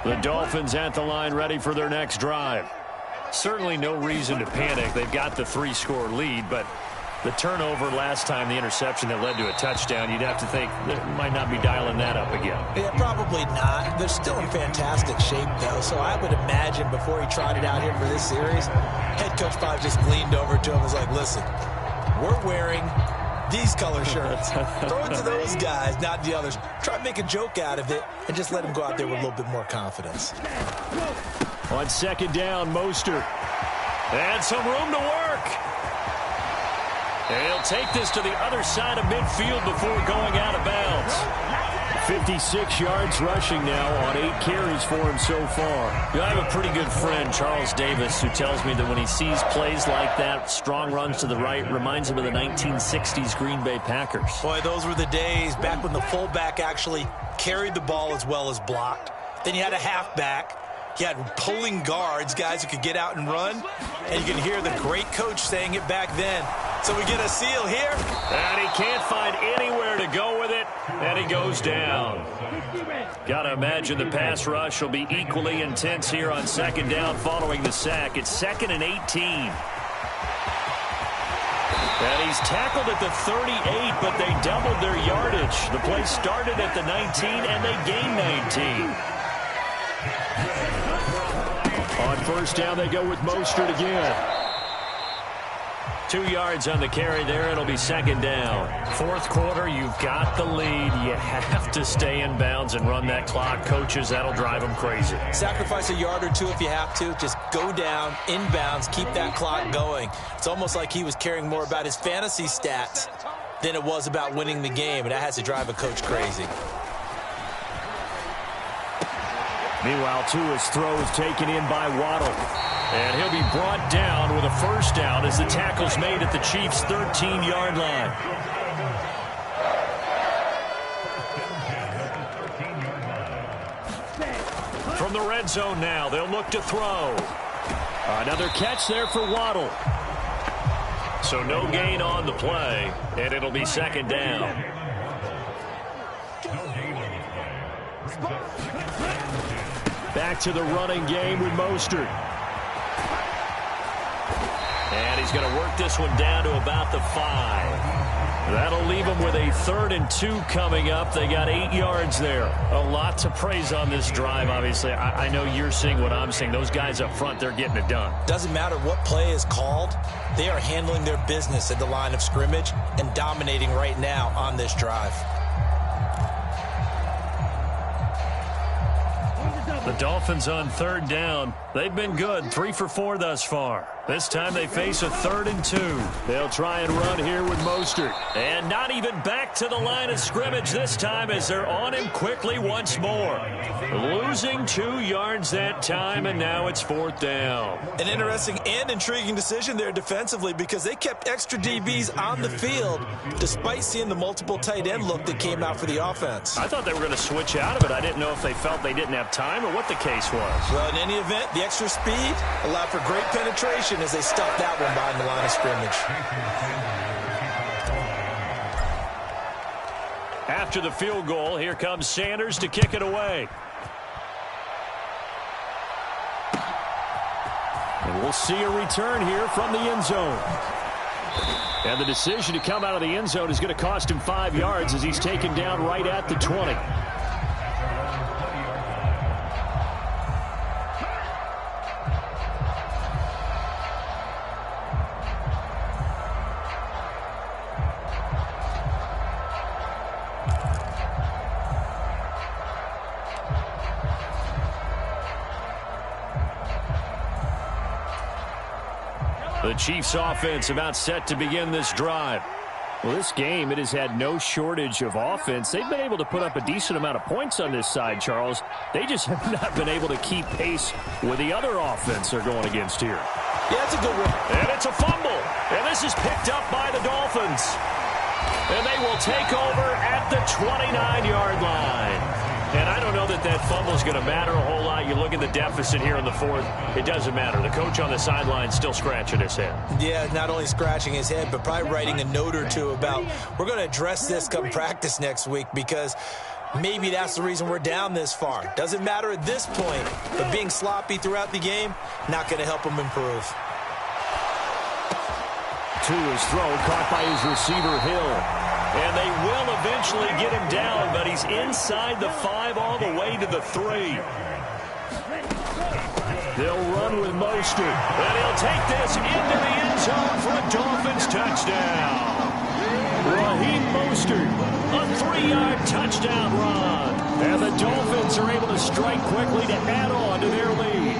the Dolphins at the line ready for their next drive. Certainly no reason to panic. They've got the 3-score lead, but the turnover last time, the interception that led to a touchdown, you'd have to think they might not be dialing that up again. Yeah, probably not. They're still in fantastic shape, though, so I would imagine before he trotted out here for this series, head coach probably just leaned over to him and was like, listen, we're wearing these color shirts. Throw it to those guys, not the others. Try to make a joke out of it and just let them go out there with a little bit more confidence. On second down, Mostert. And some room to work. And he'll take this to the other side of midfield before going out of bounds. 56 yards rushing now on 8 carries for him so far. I have a pretty good friend, Charles Davis, who tells me that when he sees plays like that, strong runs to the right, reminds him of the 1960s Green Bay Packers. Boy, those were the days back when the fullback actually carried the ball as well as blocked. Then you had a halfback. You had pulling guards, guys who could get out and run. And you can hear the great coach saying it back then. So we get a seal here. And he can't find anywhere to go with it. And he goes down. Got to imagine the pass rush will be equally intense here on second down following the sack. It's 2nd and 18. And he's tackled at the 38, but they doubled their yardage. The play started at the 19, and they gained 19. On first down, they go with Mostert again. 2 yards on the carry there. It'll be second down. Fourth quarter, you've got the lead. You have to stay in bounds and run that clock. Coaches, that'll drive them crazy. Sacrifice a yard or two if you have to. Just go down, inbounds, keep that clock going. It's almost like he was caring more about his fantasy stats than it was about winning the game, and that has to drive a coach crazy. Meanwhile, Tua's throw is taken in by Waddle. And he'll be brought down with a first down as the tackle's made at the Chiefs' 13-yard line. From the red zone now, they'll look to throw. Another catch there for Waddle. So no gain on the play, and it'll be second down. Back to the running game with Mostert. And he's going to work this one down to about the 5. That'll leave them with a 3rd and 2 coming up. They got 8 yards there. A lot to praise on this drive, obviously. I know you're seeing what I'm seeing. Those guys up front, they're getting it done. Doesn't matter what play is called. They are handling their business at the line of scrimmage and dominating right now on this drive. The Dolphins on third down. They've been good, 3 for 4 thus far. This time they face a 3rd and 2. They'll try and run here with Mostert. And not even back to the line of scrimmage this time as they're on him quickly once more. Losing 2 yards that time, and now it's 4th down. An interesting and intriguing decision there defensively because they kept extra DBs on the field despite seeing the multiple tight end look that came out for the offense. I thought they were going to switch out of it. I didn't know if they felt they didn't have time or what the case was. Well, in any event, the extra speed allowed for great penetration as they stuffed that one behind the line of scrimmage. After the field goal, here comes Sanders to kick it away. And we'll see a return here from the end zone. And the decision to come out of the end zone is going to cost him 5 yards as he's taken down right at the 20. The Chiefs offense about set to begin this drive. Well, this game, it has had no shortage of offense. They've been able to put up a decent amount of points on this side, Charles. They just have not been able to keep pace with the other offense they're going against here. Yeah, that's a good one. And it's a fumble. And this is picked up by the Dolphins. And they will take over at the 29-yard line. And I don't know that that fumble is going to matter a whole lot. You look at the deficit here in the fourth, it doesn't matter. The coach on the sideline still scratching his head. Yeah, not only scratching his head, but probably writing a note or two about we're going to address this come practice next week because maybe that's the reason we're down this far. Doesn't matter at this point, but being sloppy throughout the game, not going to help him improve. To his throw, caught by his receiver, Hill. And they will eventually get him down, but he's inside the 5 all the way to the 3. They'll run with Mostert. And he'll take this into the end zone for a Dolphins touchdown. Raheem Mostert, a 3-yard touchdown run. And the Dolphins are able to strike quickly to add on to their lead.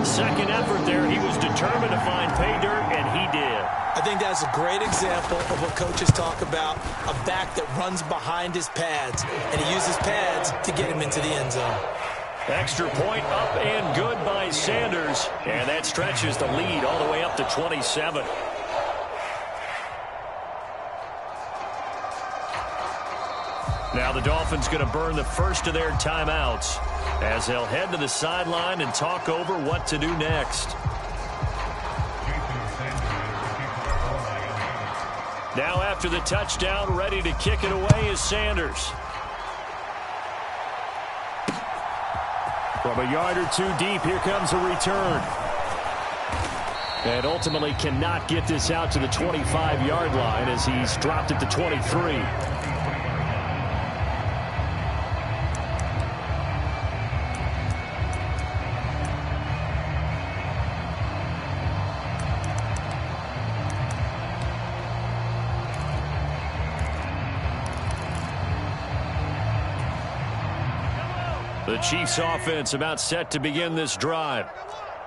Second effort there, he was determined to find pay dirt, and he did. I think that's a great example of what coaches talk about, a back that runs behind his pads, and he uses pads to get him into the end zone. Extra point up and good by Sanders, and that stretches the lead all the way up to 27. Now the Dolphins going to burn the first of their timeouts as they'll head to the sideline and talk over what to do next. Now after the touchdown, ready to kick it away is Sanders. From a yard or two deep, here comes a return. And ultimately cannot get this out to the 25-yard line as he's dropped it to 23. The Chiefs offense about set to begin this drive.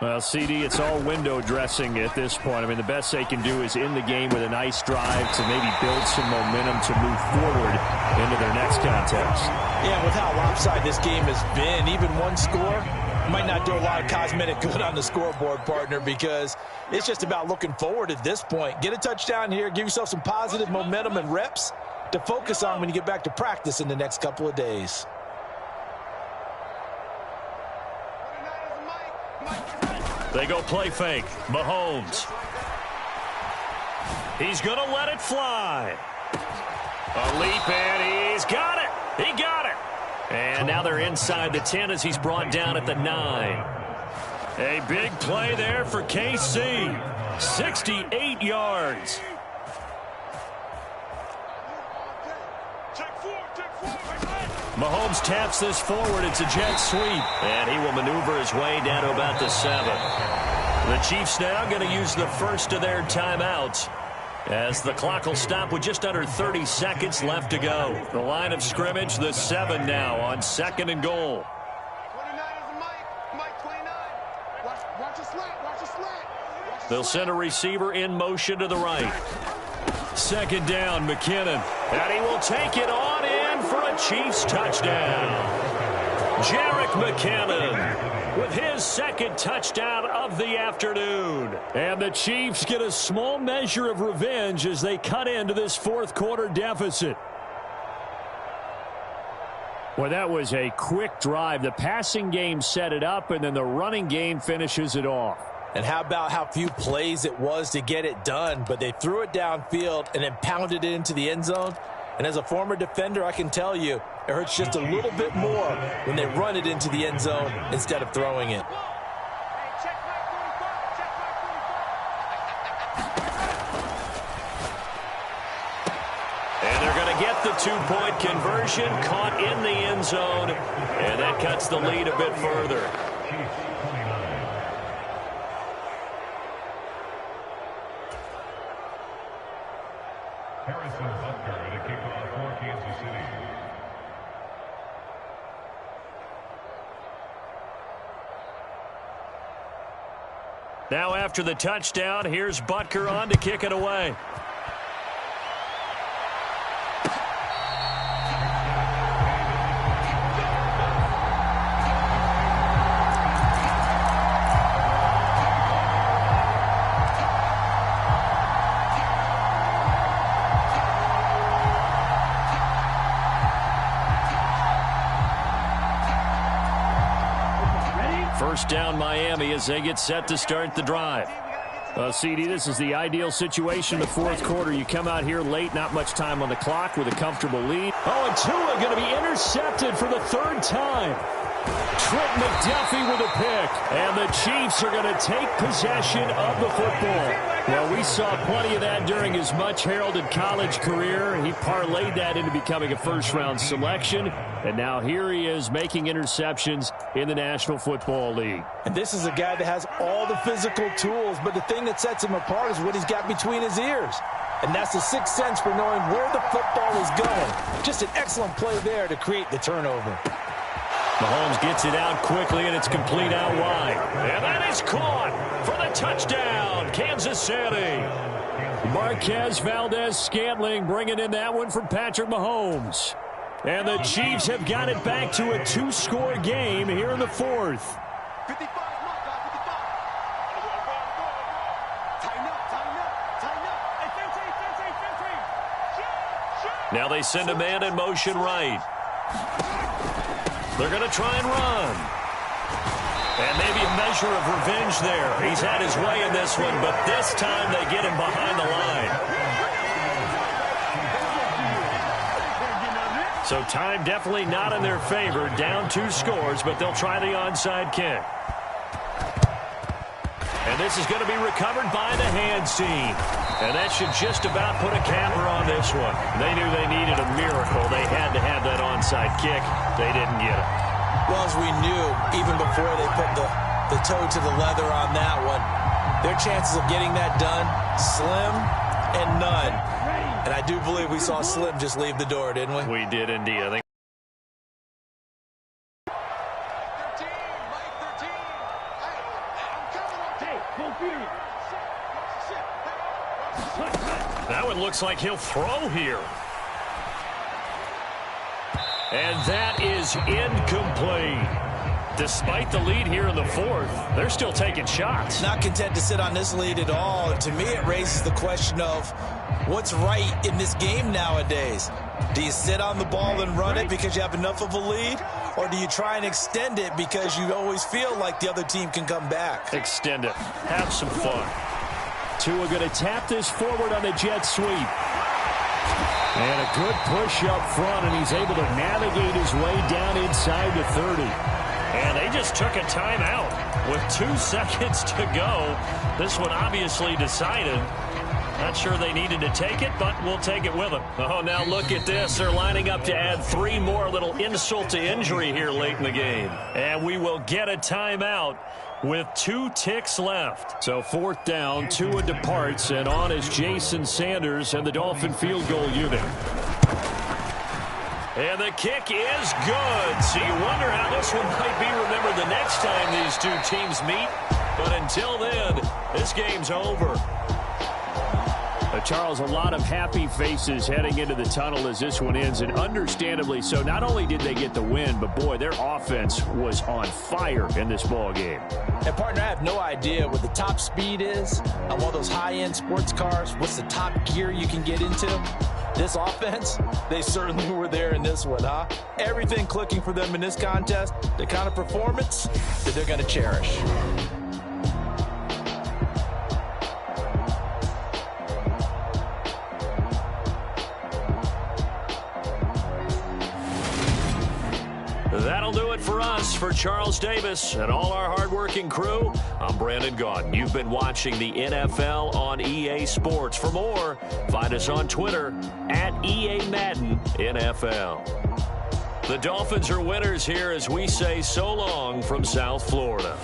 Well, CD, it's all window dressing at this point. I mean, the best they can do is end the game with a nice drive to maybe build some momentum to move forward into their next contest. Yeah, with how lopsided this game has been, even one score might not do a lot of cosmetic good on the scoreboard, partner, because it's just about looking forward at this point. Get a touchdown here, give yourself some positive momentum and reps to focus on when you get back to practice in the next couple of days. They go play fake. Mahomes. He's going to let it fly. A leap, and he's got it. He got it. And now they're inside the 10 as he's brought down at the 9. A big play there for KC. 68 yards. Mahomes taps this forward. It's a jet sweep. And he will maneuver his way down to about the 7. The Chiefs now going to use the first of their timeouts as the clock will stop with just under 30 seconds left to go. The line of scrimmage, the 7 now on 2nd and goal. 29 is Mike 29. Watch your slant. Watch your slant. They'll send a receiver in motion to the right. 2nd down, McKinnon. And he will take it on in for a Chiefs touchdown. Jerick McKinnon with his 2nd touchdown of the afternoon. And the Chiefs get a small measure of revenge as they cut into this 4th quarter deficit. Well, that was a quick drive. The passing game set it up, and then the running game finishes it off. And how about how few plays it was to get it done, but they threw it downfield and then pounded it into the end zone. And as a former defender, I can tell you, it hurts just a little bit more when they run it into the end zone instead of throwing it. And they're going to get the 2-point conversion, caught in the end zone, and that cuts the lead a bit further. Harrison Butker to kick off for Kansas City. Now after the touchdown, here's Butker on to kick it away. First down Miami as they get set to start the drive. CD, this is the ideal situation in the fourth quarter. You come out here late, not much time on the clock with a comfortable lead. Oh, and Tua going to be intercepted for the third time. Trent McDuffie with a pick. And the Chiefs are going to take possession of the football. Well, we saw plenty of that during his much-heralded college career. He parlayed that into becoming a first-round selection. And now here he is making interceptions in the National Football League. And this is a guy that has all the physical tools, but the thing that sets him apart is what he's got between his ears. And that's the sixth sense for knowing where the football is going. Just an excellent play there to create the turnover. Mahomes gets it out quickly, and it's complete out wide. And that is caught for the touchdown, Kansas City. Marquez Valdez-Scantling bringing in that one from Patrick Mahomes. And the Chiefs have got it back to a two-score game here in the fourth. 55 is my guy, 55. Tighten up, tighten up, tighten up. Hey, 15. Now they send a man in motion right. They're going to try and run. And maybe a measure of revenge there. He's had his way in this one, but this time they get him behind the line. So time definitely not in their favor. Down 2 scores, but they'll try the onside kick. And this is going to be recovered by the hands team. And that should just about put a capper on this one. They knew they needed a miracle. They had to have that onside kick. They didn't get it. Well, as we knew, even before they put the toe to the leather on that one, their chances of getting that done, slim and none. And I do believe we saw Slim just leave the door, didn't we? We did indeed. I think. That one looks like he'll throw here. And that is incomplete. Despite the lead here in the fourth, they're still taking shots. Not content to sit on this lead at all. And to me, it raises the question of what's right in this game nowadays. Do you sit on the ball and run it because you have enough of a lead? Or do you try and extend it because you always feel like the other team can come back? Extend it. Have some fun. Tua going to tap this forward on the jet sweep. And a good push up front, and he's able to navigate his way down inside the 30. And they just took a timeout with 2 seconds to go. This one obviously decided. Not sure they needed to take it, but we'll take it with them. Oh, now look at this. They're lining up to add 3 more, little insult to injury here late in the game. And we will get a timeout with 2 ticks left. So fourth down, Tua departs, and on is Jason Sanders and the Dolphin field goal unit. And the kick is good. So you wonder how this one might be remembered the next time these 2 teams meet. But until then, this game's over. Charles, a lot of happy faces heading into the tunnel as this one ends, and understandably so. Not only did they get the win, but boy, their offense was on fire in this ball game. And partner, I have no idea what the top speed is on one of those high-end sports cars. What's the top gear you can get into? This offense, they certainly were there in this one, huh? Everything clicking for them in this contest, the kind of performance that they're going to cherish. That'll do it for us. For Charles Davis and all our hardworking crew, I'm Brandon Gaudin. You've been watching the NFL on EA Sports. For more, find us on Twitter at EA Madden NFL. The Dolphins are winners here as we say so long from South Florida.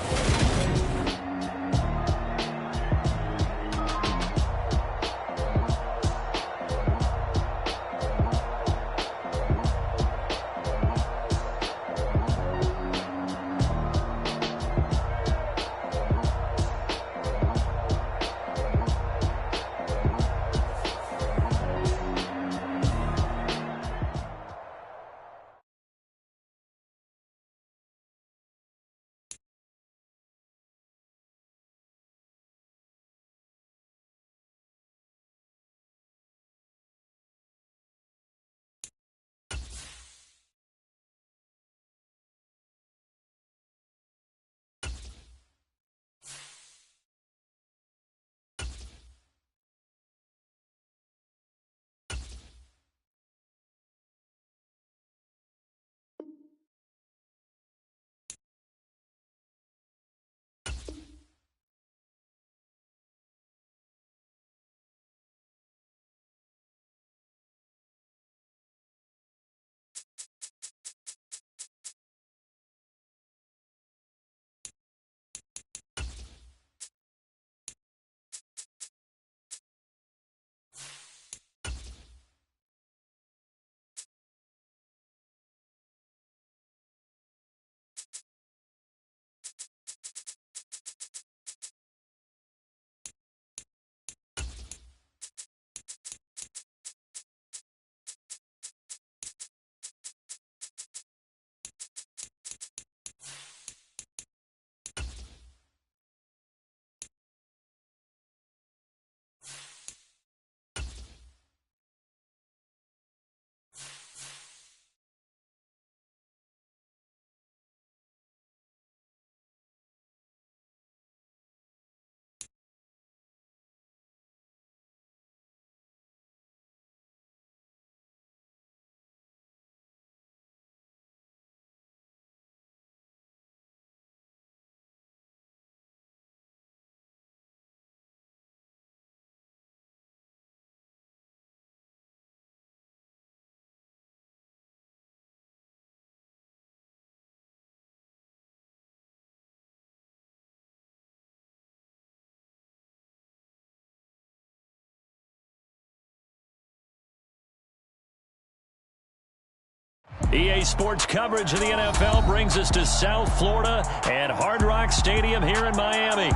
EA Sports coverage of the NFL brings us to South Florida at Hard Rock Stadium here in Miami.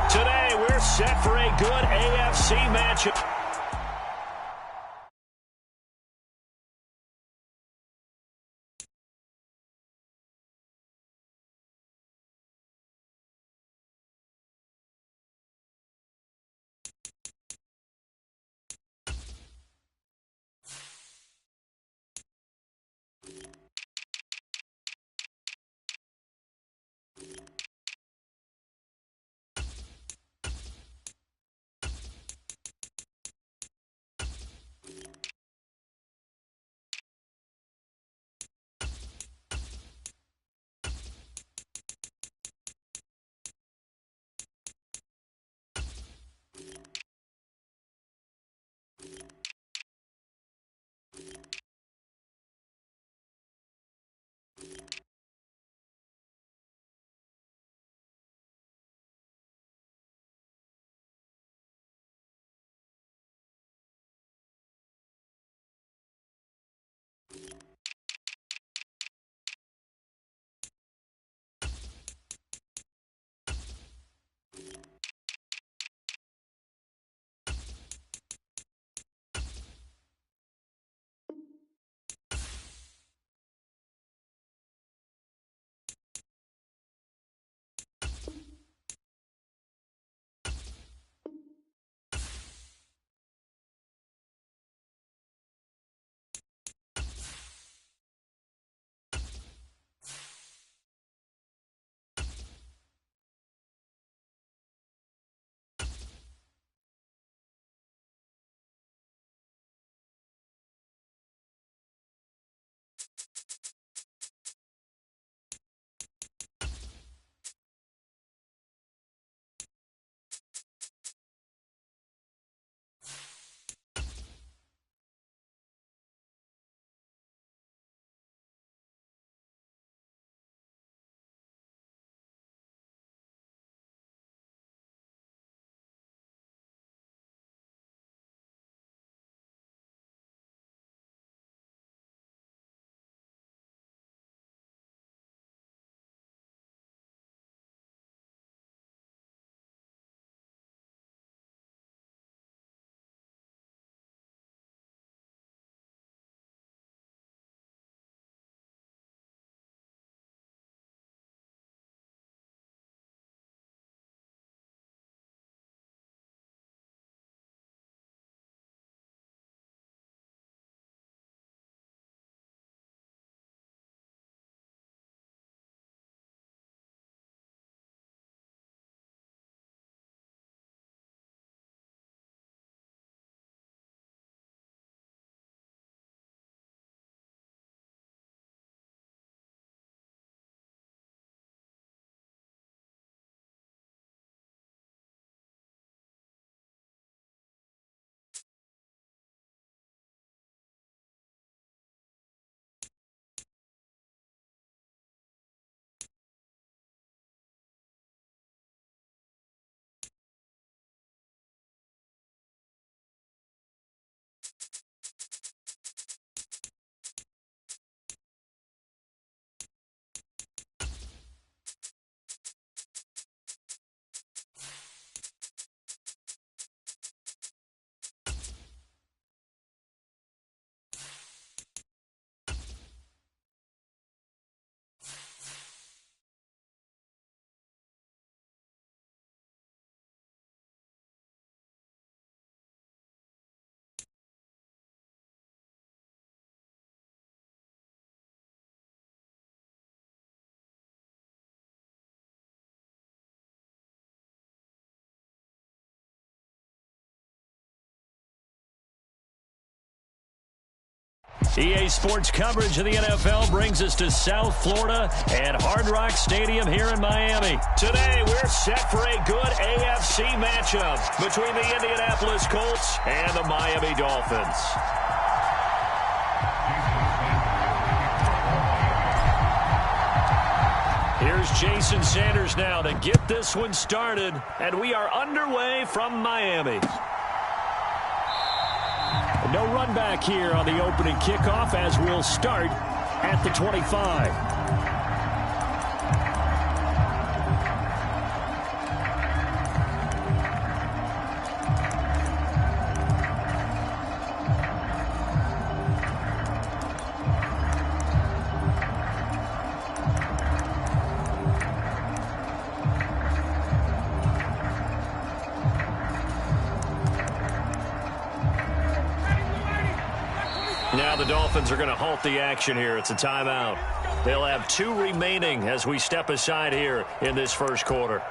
Today, we're set for a good AFC matchup. EA Sports coverage of the NFL brings us to South Florida at Hard Rock Stadium here in Miami. Today, we're set for a good AFC matchup between the Indianapolis Colts and the Miami Dolphins. Here's Jason Sanders now to get this one started, and we are underway from Miami. No run back here on the opening kickoff as we'll start at the 25. Now the Dolphins are going to halt the action here. It's a timeout. They'll have 2 remaining as we step aside here in this first quarter.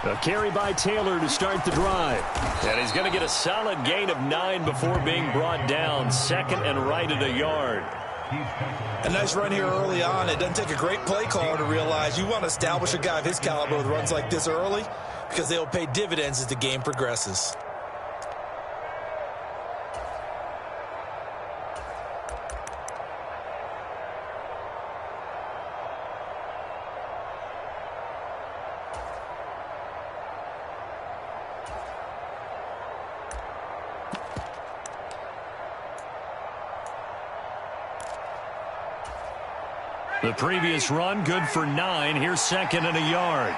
A carry by Taylor to start the drive. And he's going to get a solid gain of 9 before being brought down. Second and right at a yard. A nice run here early on. It doesn't take a great play caller to realize you want to establish a guy of his caliber with runs like this early because they'll pay dividends as the game progresses. The previous run, good for 9. Here's second and a yard.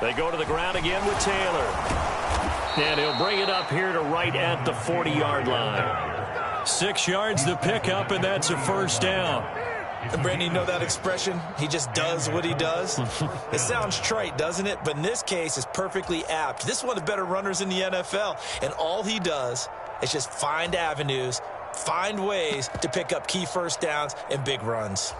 They go to the ground again with Taylor. And he'll bring it up here to right at the 40-yard line. 6 yards the pickup, and that's a first down. And Brandon, you know that expression? He just does what he does. It sounds trite, doesn't it? But in this case, it's perfectly apt. This is one of the better runners in the NFL. And all he does is just find avenues, find ways to pick up key first downs and big runs.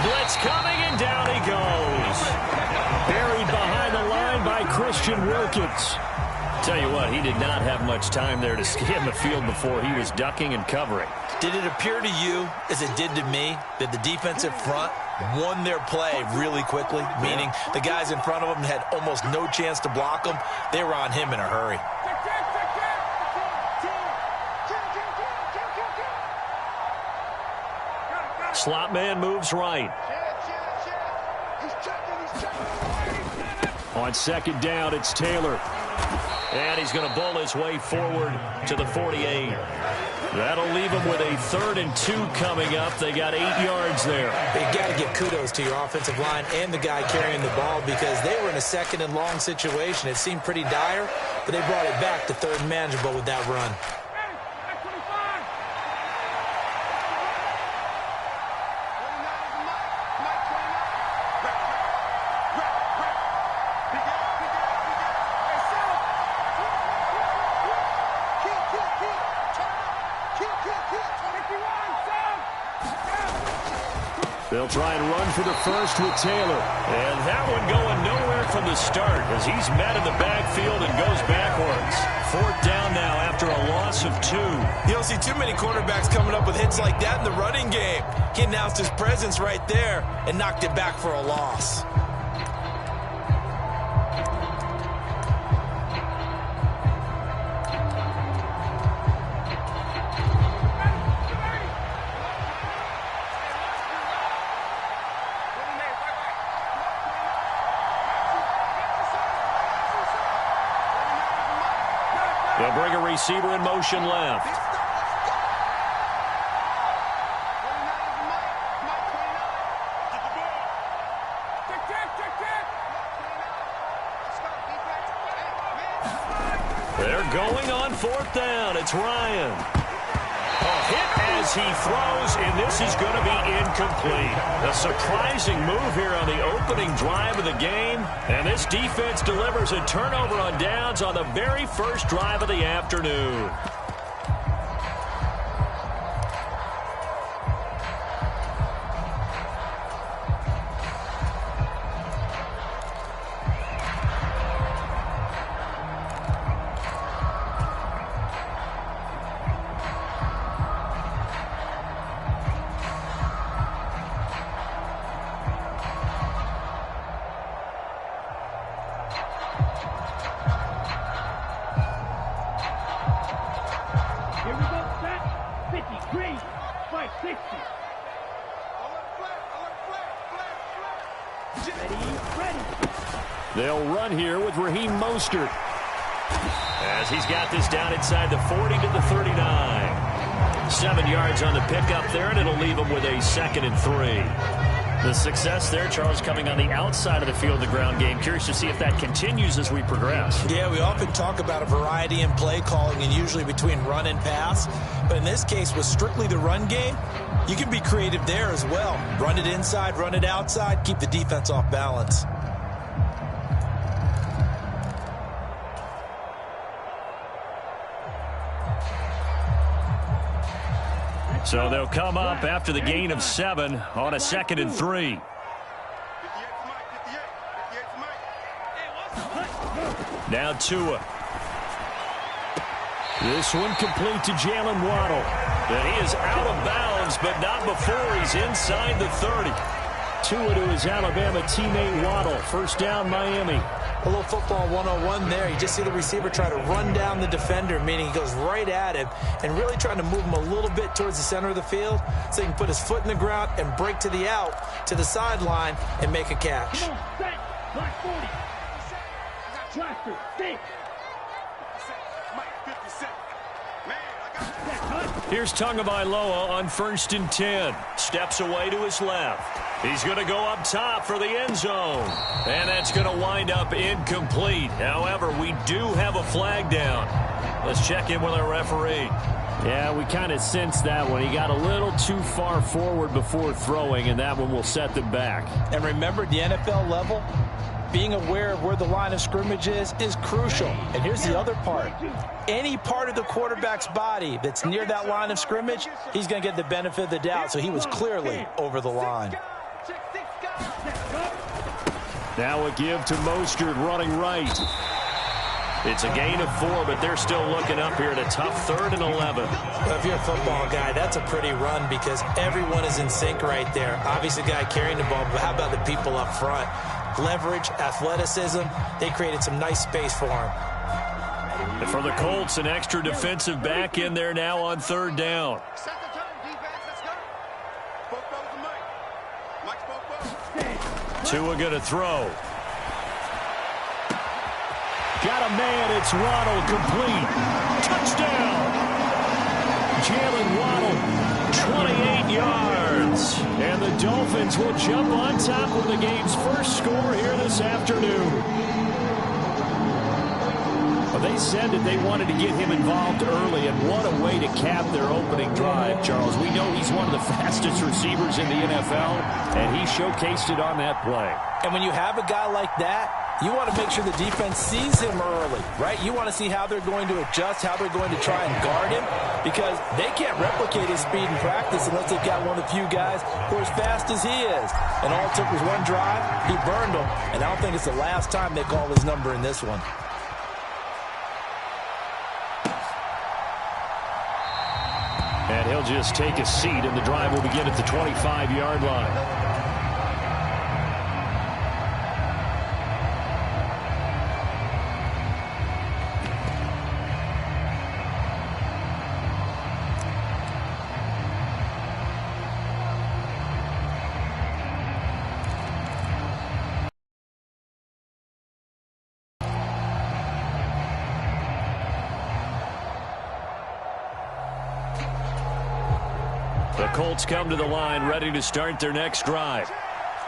Blitz coming, and down he goes. Buried behind the line by Christian Wilkins. Tell you what, he did not have much time there to scan the field before he was ducking and covering. Did it appear to you, as it did to me, that the defensive front won their play really quickly? Meaning the guys in front of them had almost no chance to block them. They were on him in a hurry. Slot man moves right. On second down, it's Taylor. And he's going to bull his way forward to the 48. That'll leave him with a 3rd and 2 coming up. They got 8 yards there. You got to give kudos to your offensive line and the guy carrying the ball because they were in a 2nd and long situation. It seemed pretty dire, but they brought it back to 3rd and manageable with that run. They'll try and run for the first with Taylor. And that one going nowhere from the start as he's met in the backfield and goes backwards. 4th down now after a loss of 2. You don't see too many quarterbacks coming up with hits like that in the running game. He announced his presence right there and knocked it back for a loss. They'll bring a receiver in motion left. They're going on 4th down. It's Ryan. A hit as he throws, and this is going to be incomplete. A surprising move here on the opening drive of the game, and this defense delivers a turnover on downs on the very first drive of the afternoon. They'll run here with Raheem Mostert, as he's got this down inside the 40 to the 39. 7 yards on the pickup there, and it'll leave him with a 2nd and 3. The success there, Charles, coming on the outside of the field, the ground game. Curious to see if that continues as we progress. Yeah, we often talk about a variety in play calling and usually between run and pass. But in this case, with strictly the run game, you can be creative there as well. Run it inside, run it outside, keep the defense off balance. So they'll come up after the gain of 7 on a 2nd and 3. Now Tua. This one complete to Jalen Waddle. And he is out of bounds, but not before he's inside the 30. Tua to his Alabama teammate Waddle. First down, Miami. A little football 101 there. You just see the receiver try to run down the defender, meaning he goes right at him and really trying to move him a little bit towards the center of the field so he can put his foot in the ground and break to the out, to the sideline, and make a catch. Here's Tagovailoa on 1st and 10. Steps away to his left. He's going to go up top for the end zone. And that's going to wind up incomplete. However, we do have a flag down. Let's check in with our referee. Yeah, we kind of sensed that one. He got a little too far forward before throwing, and that one will set them back. And remember, the NFL level, being aware of where the line of scrimmage is crucial. And here's the other part. Any part of the quarterback's body that's near that line of scrimmage, he's going to get the benefit of the doubt. So he was clearly over the line. Now a give to Mostert running right. It's a gain of 4, but they're still looking up here at a tough 3rd and 11. Well, if you're a football guy, that's a pretty run because everyone is in sync right there. Obviously, the guy carrying the ball, but how about the people up front? Leverage, athleticism, they created some nice space for him. And for the Colts, an extra defensive back in there now on 3rd down. Set the tone, defense. Let's go. Both those are Mike. Mike's both. Tua going to throw. Got a man. It's Waddle complete. Touchdown. Jalen Waddle, 28 yards. And the Dolphins will jump on top of the game's first score here this afternoon. Well, they said that they wanted to get him involved early, and what a way to cap their opening drive, Charles. We know he's one of the fastest receivers in the NFL, and he showcased it on that play. And when you have a guy like that, you want to make sure the defense sees him early, right? You want to see how they're going to adjust, how they're going to try and guard him, because they can't replicate his speed in practice unless they've got one of the few guys who are as fast as he is. And all it took was one drive. He burned them, and I don't think it's the last time they call his number in this one. And he'll just take a seat, and the drive will begin at the 25-yard line. The Colts come to the line ready to start their next drive.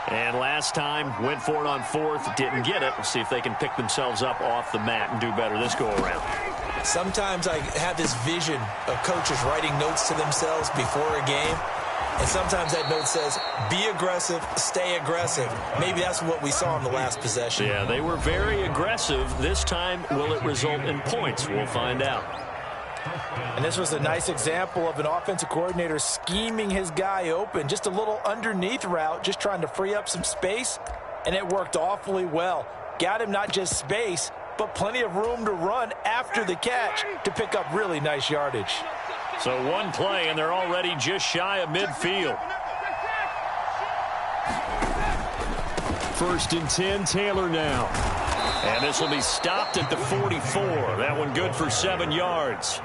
And last time, went for it on 4th, didn't get it. We'll see if they can pick themselves up off the mat and do better this go-around. Sometimes I have this vision of coaches writing notes to themselves before a game, and sometimes that note says, be aggressive, stay aggressive. Maybe that's what we saw in the last possession. Yeah, they were very aggressive. This time, will it result in points? We'll find out. And this was a nice example of an offensive coordinator scheming his guy open. Just a little underneath route, just trying to free up some space, and it worked awfully well. Got him not just space, but plenty of room to run after the catch to pick up really nice yardage. So one play, and they're already just shy of midfield. 1st and 10, Taylor now. And this will be stopped at the 44. That one good for 7 yards.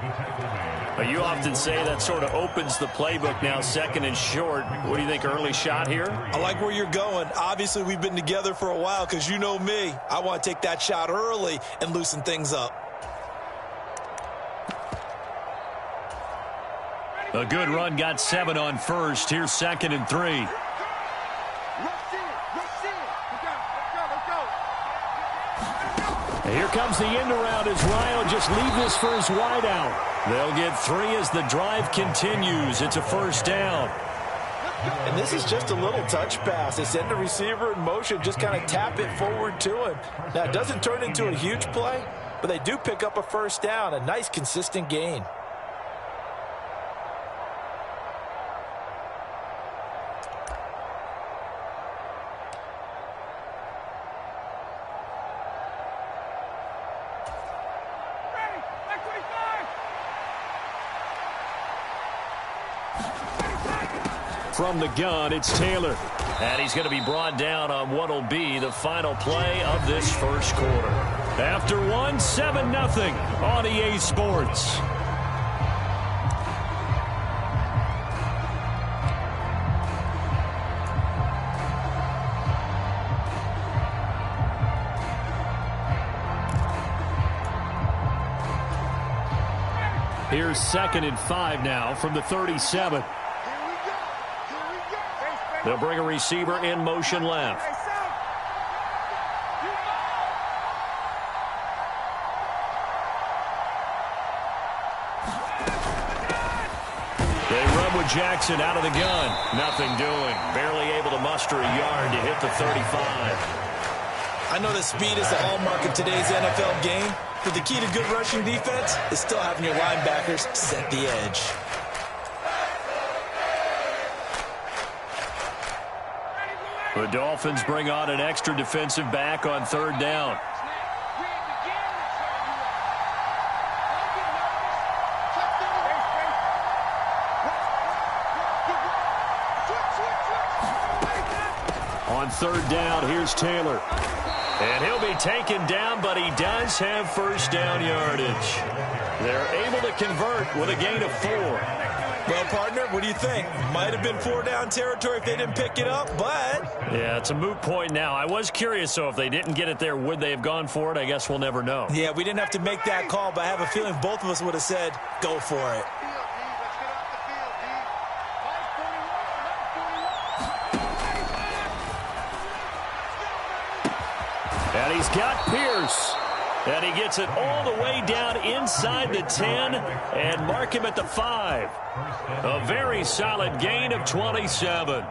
But you often say that sort of opens the playbook now, 2nd and short. What do you think, early shot here? I like where you're going. Obviously, we've been together for a while because you know me. I want to take that shot early and loosen things up. A good run, got 7 on 1st. Here's 2nd and 3. Here comes the end around as Ryan will just leave this for his wide out. They'll get 3 as the drive continues. It's a 1st down. And this is just a little touch pass. They send the receiver in motion, just kind of tap it forward to him. Now, it doesn't turn into a huge play, but they do pick up a 1st down, a nice consistent gain. From the gun, it's Taylor. And he's going to be brought down on what will be the final play of this 1st quarter. After 1, 7-0 on EA Sports. Here's 2nd and 5 now from the 37. They'll bring a receiver in motion left. They run with Jackson out of the gun. Nothing doing. Barely able to muster a yard to hit the 35. I know that speed is the hallmark of today's NFL game, but the key to good rushing defense is still having your linebackers set the edge. The Dolphins bring on an extra defensive back on 3rd down. On 3rd down, here's Taylor. And he'll be taken down, but he does have 1st down yardage. They're able to convert with a gain of 4. Well, partner, what do you think? Might have been 4 down territory if they didn't pick it up, but... Yeah, it's a moot point now. I was curious, so if they didn't get it there, would they have gone for it? I guess we'll never know. Yeah, we didn't have to make that call, but I have a feeling both of us would have said, go for it. And he's got Pierce. And he gets it all the way down inside the 10 and mark him at the 5. A very solid gain of 27.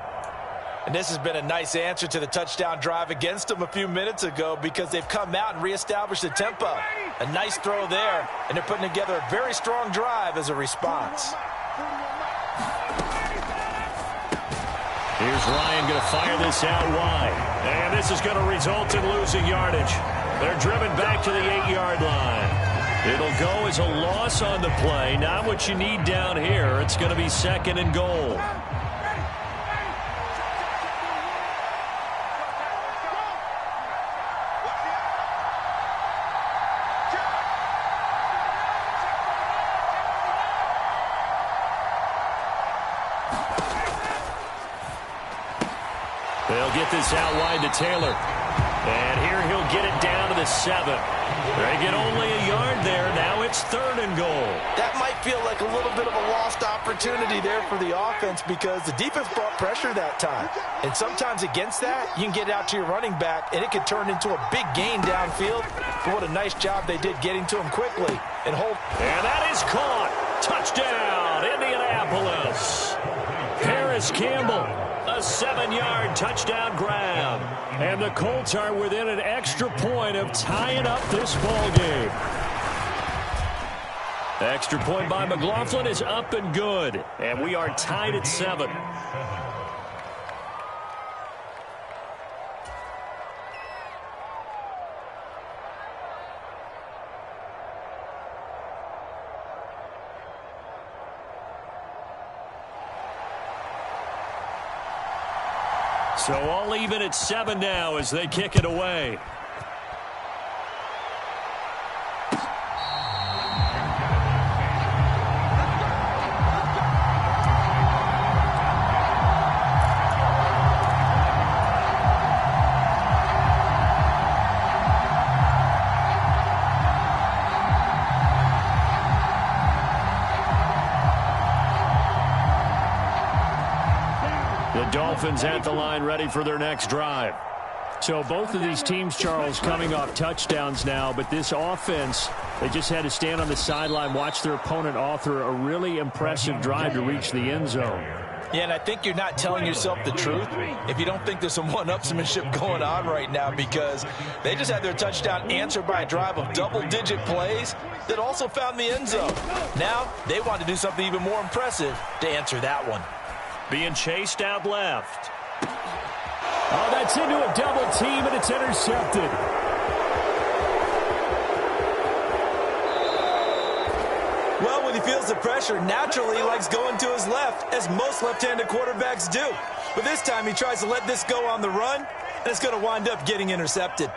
And this has been a nice answer to the touchdown drive against them a few minutes ago because they've come out and reestablished the tempo. A nice throw there, and they're putting together a very strong drive as a response. Here's Ryan going to fire this out wide. And this is going to result in losing yardage. They're driven back to the 8-yard line. It'll go as a loss on the play. Not what you need down here. It's going to be 2nd and goal. They'll get this out wide to Taylor. And here he'll get it down to the the 7. They get only a yard there. Now it's 3rd and goal. That might feel like a little bit of a lost opportunity there for the offense because the defense brought pressure that time. And sometimes against that, you can get it out to your running back, and it could turn into a big gain downfield. But what a nice job they did getting to him quickly. And that is caught. Touchdown, Indianapolis. Paris Campbell, a 7-yard touchdown grab. And the Colts are within an extra point of tying up this ball game. Extra point by McLaughlin is up and good. And we are tied at 7. So all even at 7 now as they kick it away. Dolphins at the line ready for their next drive. So both of these teams, Charles, coming off touchdowns now, but this offense, they just had to stand on the sideline, watch their opponent author a really impressive drive to reach the end zone. Yeah, and I think you're not telling yourself the truth if you don't think there's some one-upsmanship going on right now because they just had their touchdown answered by a drive of double-digit plays that also found the end zone. Now they want to do something even more impressive to answer that one. Being chased out left. Oh, that's into a double team, and it's intercepted. Well, when he feels the pressure, naturally he likes going to his left, as most left-handed quarterbacks do. But this time he tries to let this go on the run, and it's going to wind up getting intercepted.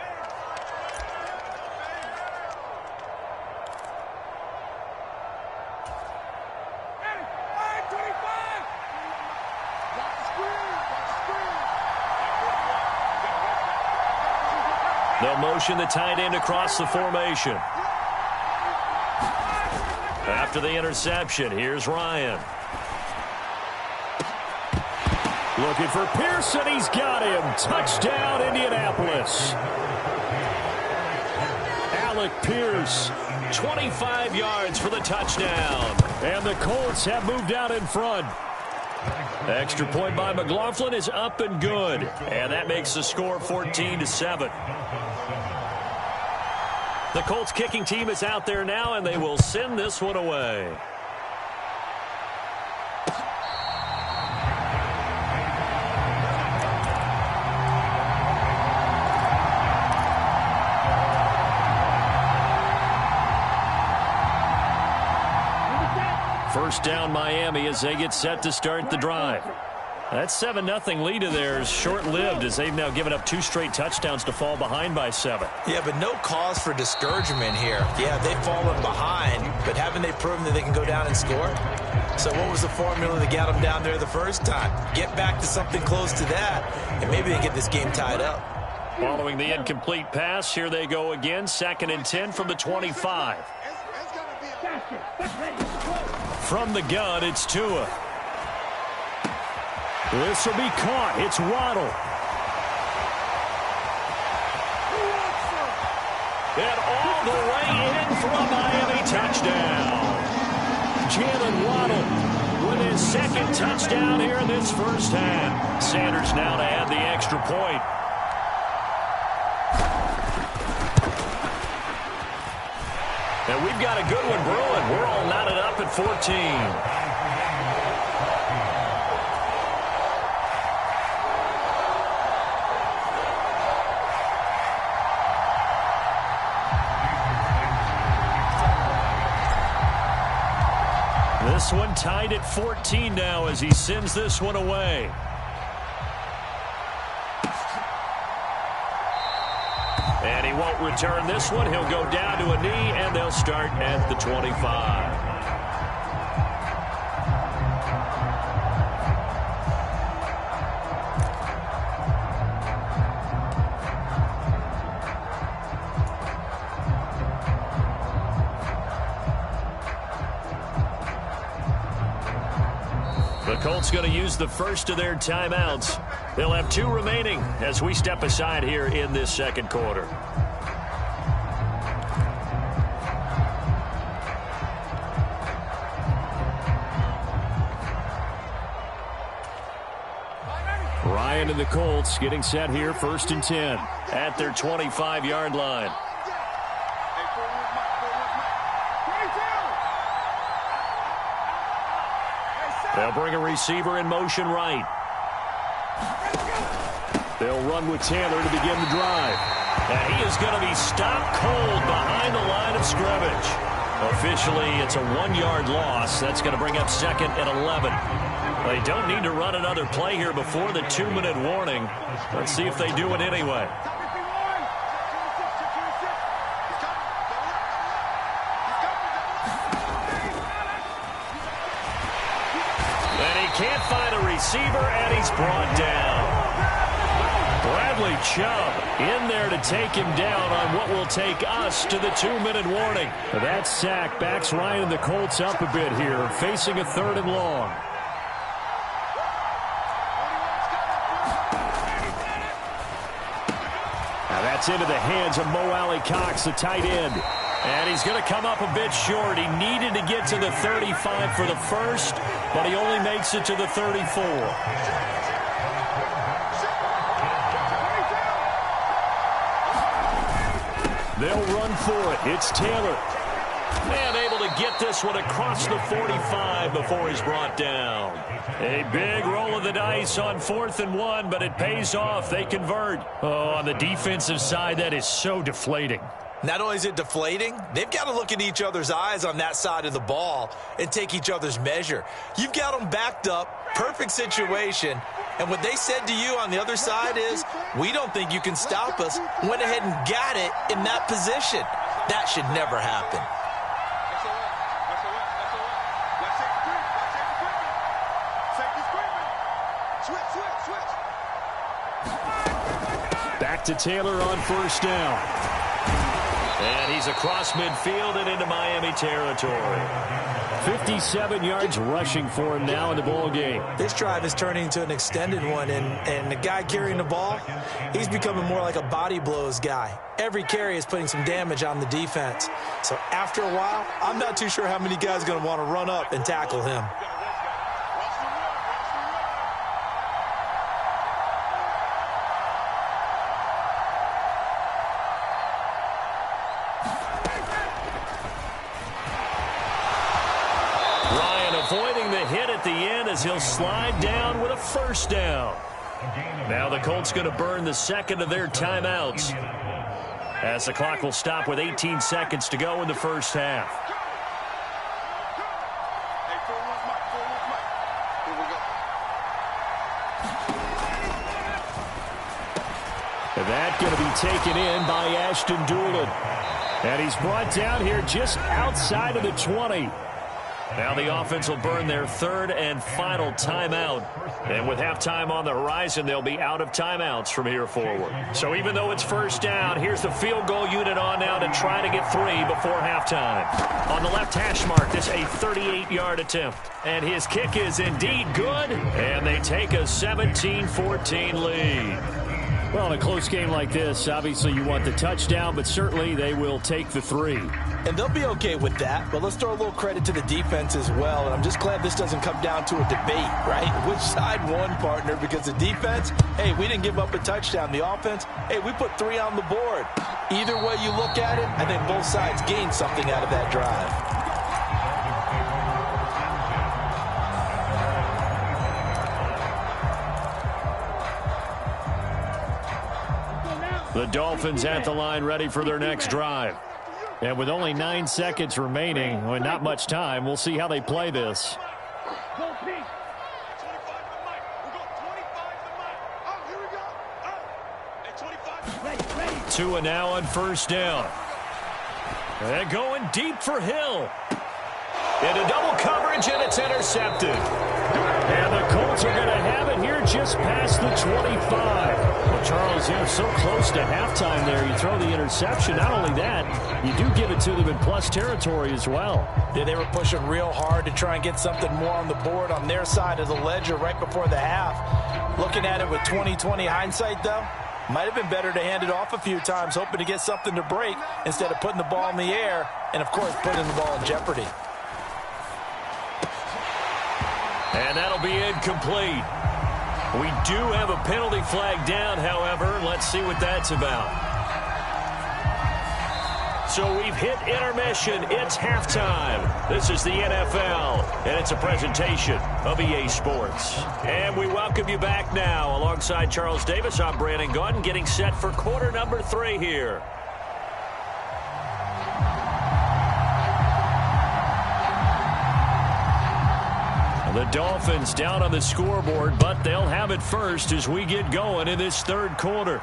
They'll motion the tight end across the formation. After the interception, here's Ryan. Looking for Pearson. He's got him. Touchdown, Indianapolis. Alec Pierce. 25 yards for the touchdown. And the Colts have moved out in front. Extra point by McLaughlin is up and good. And that makes the score 14-7. The Colts kicking team is out there now, and they will send this one away. First down Miami as they get set to start the drive. That 7-0 lead of theirs short-lived as they've now given up 2 straight touchdowns to fall behind by 7. Yeah, but no cause for discouragement here. Yeah, they've fallen behind, but haven't they proven that they can go down and score? So what was the formula that got them down there the first time? Get back to something close to that, and maybe they get this game tied up. Following the incomplete pass, here they go again. 2nd and 10 from the 25. From the gun, it's Tua. This will be caught. It's Waddle. And all the way in for a Miami touchdown. Jalen Waddle with his 2nd touchdown here in this first half. Sanders now to add the extra point. And we've got a good one brewing. We're all knotted up at 14. This one tied at 14 now as he sends this one away. And he won't return this one. He'll go down to a knee, and they'll start at the 25. Colts going to use the first of their timeouts. They'll have 2 remaining as we step aside here in this second quarter. Ryan and the Colts getting set here, 1st and 10 at their 25-yard line. They'll bring a receiver in motion right. They'll run with Taylor to begin the drive. And he is going to be stopped cold behind the line of scrimmage. Officially, it's a 1-yard loss. That's going to bring up 2nd and 11. They don't need to run another play here before the 2-minute warning. Let's see if they do it anyway. And he can't find a receiver, and he's brought down. Bradley Chubb in there to take him down on what will take us to the 2-minute warning. That sack backs Ryan and the Colts up a bit here, facing a 3rd and long. Now that's into the hands of Mo Alley-Cox, the tight end. And he's going to come up a bit short. He needed to get to the 35 for the first, but he only makes it to the 34. They'll run for it. It's Taylor. And able to get this one across the 45 before he's brought down. A big roll of the dice on 4th and 1, but it pays off. They convert. Oh, on the defensive side, that is so deflating. Not only is it deflating, they've got to look at each other's eyes on that side of the ball and take each other's measure. You've got them backed up, perfect situation, and what they said to you on the other side is, we don't think you can stop us. Went ahead and got it in that position. That should never happen. Back to Taylor on 1st down. And he's across midfield and into Miami territory. 57 yards rushing for him now in the ball game. This drive is turning into an extended one, and the guy carrying the ball, he's becoming more like a body blows guy. Every carry is putting some damage on the defense. So after a while, I'm not too sure how many guys are going to want to run up and tackle him. Avoiding the hit at the end as he'll slide down with a 1st down. Now the Colts going to burn the 2nd of their timeouts as the clock will stop with 18 seconds to go in the 1st half. And that going to be taken in by Ashton Doolin. And he's brought down here just outside of the 20. Now the offense will burn their 3rd and final timeout. And with halftime on the horizon, they'll be out of timeouts from here forward. So even though it's 1st down, here's the field goal unit on now to try to get 3 before halftime. On the left hash mark, this a 38-yard attempt. And his kick is indeed good. And they take a 17-14 lead. Well, in a close game like this, obviously you want the touchdown, but certainly they will take the 3. And they'll be okay with that, but let's throw a little credit to the defense as well. And I'm just glad this doesn't come down to a debate, right? Which side won, partner? Because the defense, hey, we didn't give up a touchdown. The offense, hey, we put 3 on the board. Either way you look at it, I think both sides gained something out of that drive. The Dolphins at the line ready for their next drive. And with only 9 seconds remaining, well, not much time, we'll see how they play this. 2 and now on 1st down. And going deep for Hill. Into double coverage, and it's intercepted. And the Colts are going to have it here just past the 25. Well, Charles, you're so close to halftime there. You throw the interception. Not only that, you do give it to them in plus territory as well. Yeah, they were pushing real hard to try and get something more on the board on their side of the ledger right before the half. Looking at it with 20/20 hindsight, though, might have been better to hand it off a few times, hoping to get something to break instead of putting the ball in the air and, of course, putting the ball in jeopardy. And that'll be incomplete. We do have a penalty flag down, however. Let's see what that's about. So we've hit intermission. It's halftime. This is the NFL, and it's a presentation of EA Sports. And we welcome you back now. Alongside Charles Davis, I'm Brandon Gaudin, getting set for quarter number 3 here. The Dolphins down on the scoreboard, but they'll have it first as we get going in this third quarter.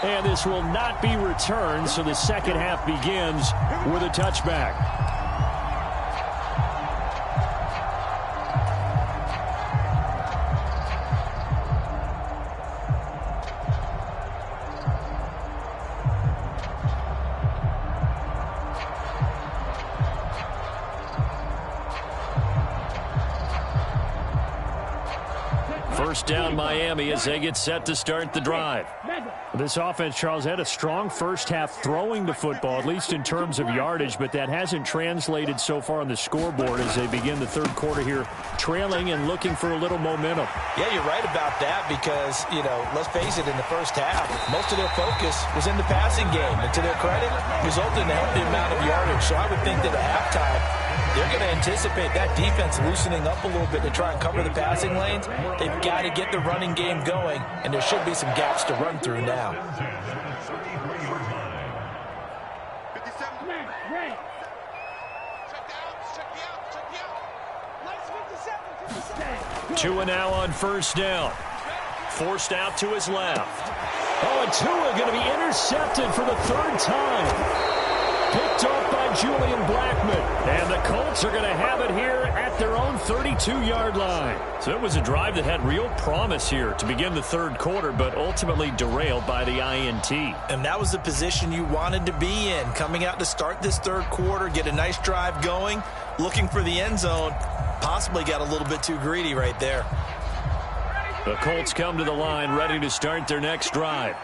And this will not be returned, so the second half begins with a touchback. First down, Miami, as they get set to start the drive. This offense, Charles, had a strong first half throwing the football, at least in terms of yardage, but that hasn't translated so far on the scoreboard as they begin the third quarter here, trailing and looking for a little momentum. Yeah, you're right about that because, let's face it, in the first half, most of their focus was in the passing game. And to their credit, resulted in a healthy amount of yardage. So I would think that at halftime, they're going to anticipate that defense loosening up a little bit to try and cover the passing lanes. They've got to get the running game going, and there should be some gaps to run through now. 2 now on first down. Forced out to his left. Oh, and Tua going to be intercepted for the third time. Picked off by Julian Blackmon. And the Colts are going to have it here at their own 32-yard line. So it was a drive that had real promise here to begin the third quarter, but ultimately derailed by the INT. And that was the position you wanted to be in. Coming out to start this third quarter, get a nice drive going, looking for the end zone. Possibly got a little bit too greedy right there. The Colts come to the line ready to start their next drive.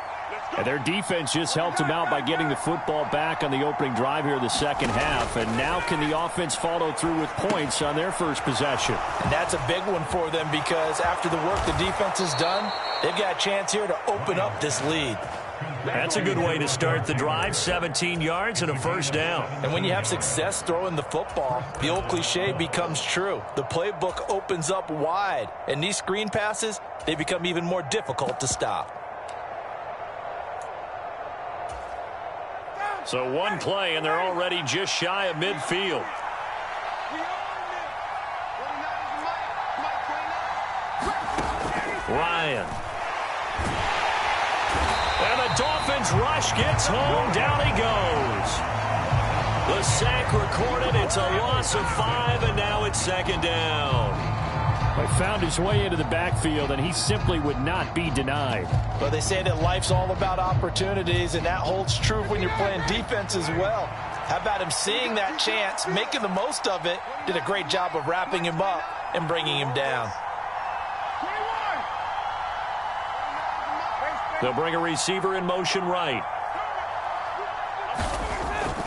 And their defense just helped them out by getting the football back on the opening drive here in the second half. And now can the offense follow through with points on their first possession? And that's a big one for them because after the work the defense has done, they've got a chance here to open up this lead. That's a good way to start the drive. 17 yards and a first down. And when you have success throwing the football, the old cliche becomes true. The playbook opens up wide. And these screen passes, they become even more difficult to stop. So one play, and they're already just shy of midfield. Ryan. And the Dolphins rush gets home. Down he goes. The sack recorded. It's a loss of 5, and now it's second down. He found his way into the backfield, and he simply would not be denied. But they say that life's all about opportunities, and that holds true when you're playing defense as well. How about him seeing that chance, making the most of it, did a great job of wrapping him up and bringing him down. They'll bring a receiver in motion right.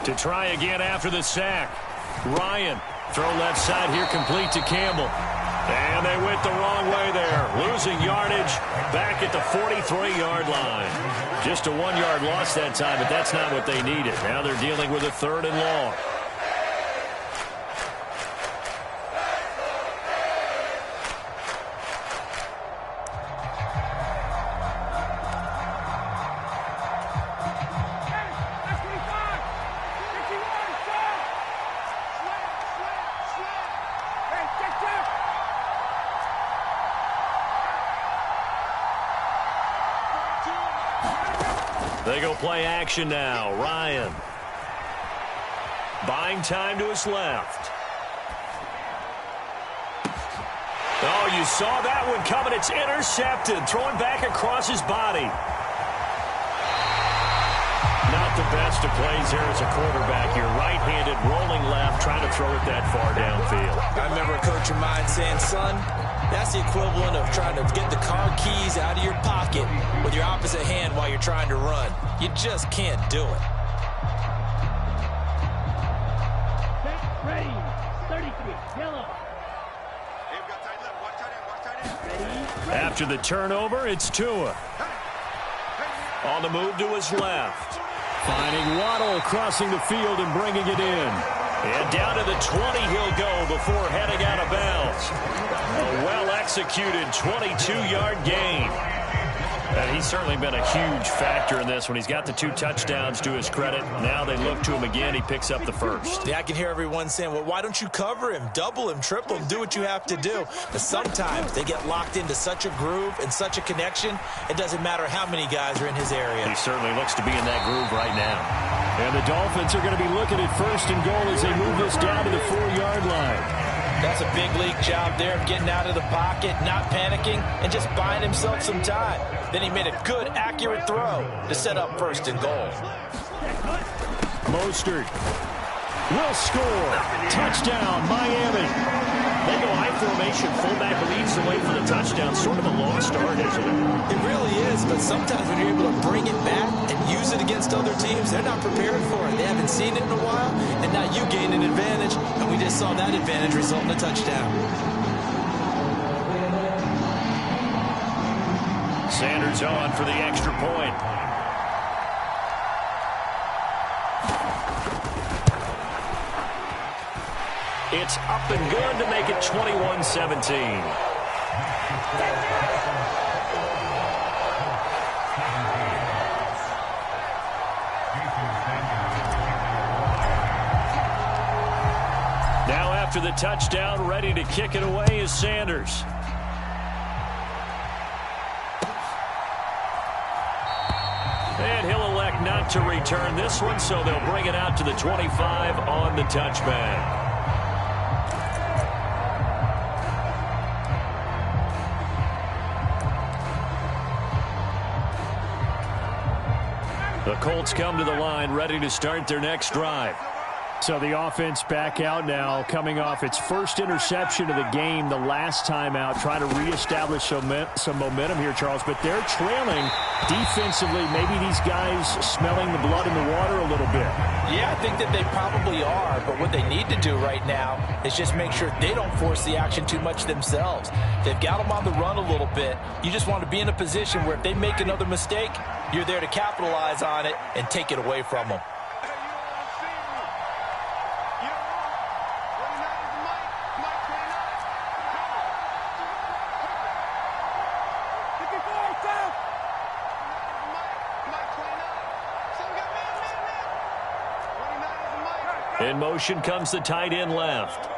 To try again after the sack. Ryan, throw left side here, complete to Campbell. And they went the wrong way there. Losing yardage back at the 43-yard line. Just a 1-yard loss that time, but that's not what they needed. Now they're dealing with a 3rd and long. They go play action now. Ryan. Buying time to his left. Oh, you saw that one coming. It's intercepted. Throwing back across his body. Not the best of plays here as a quarterback. You're right-handed, rolling left, trying to throw it that far downfield. I remember a coach of mine saying, son, that's the equivalent of trying to get the car keys out of your pocket with your opposite hand while you're trying to run. You just can't do it. Ready, 33, yellow. After the turnover, it's Tua. On the move to his left. Finding Waddle crossing the field and bringing it in. And down to the 20 he'll go before heading out of bounds. A well-executed 22-yard gain. And he's certainly been a huge factor in this when he's got the 2 touchdowns to his credit. Now they look to him again. He picks up the first. Yeah, I can hear everyone saying, well, why don't you cover him, double him, triple him, do what you have to do. But sometimes they get locked into such a groove and such a connection, it doesn't matter how many guys are in his area. He certainly looks to be in that groove right now. And the Dolphins are going to be looking at first and goal as they move this down to the 4-yard line. That's a big league job there of getting out of the pocket, not panicking, and just buying himself some time. Then he made a good, accurate throw to set up first and goal. Mostert will score. Touchdown, Miami. They go high formation. Fullback leads the way for the touchdown. Sort of a lost art, isn't it? It really is, but sometimes when you're able to bring it back and use it against other teams, they're not prepared for it. They haven't seen it in a while, and now you gain an advantage, and we just saw that advantage result in a touchdown. Sanders on for the extra point. It's up and good to make it 21-17. Now after the touchdown, ready to kick it away is Sanders. And he'll elect not to return this one, so they'll bring it out to the 25 on the touchback. The Colts come to the line, ready to start their next drive. So the offense back out now, coming off its first interception of the game the last time out, trying to reestablish some momentum here, Charles. But they're trailing defensively. Maybe these guys smelling the blood in the water a little bit. Yeah, I think that they probably are. But what they need to do right now is just make sure they don't force the action too much themselves. They've got them on the run a little bit. You just want to be in a position where if they make another mistake, you're there to capitalize on it and take it away from them. In motion comes the tight end left.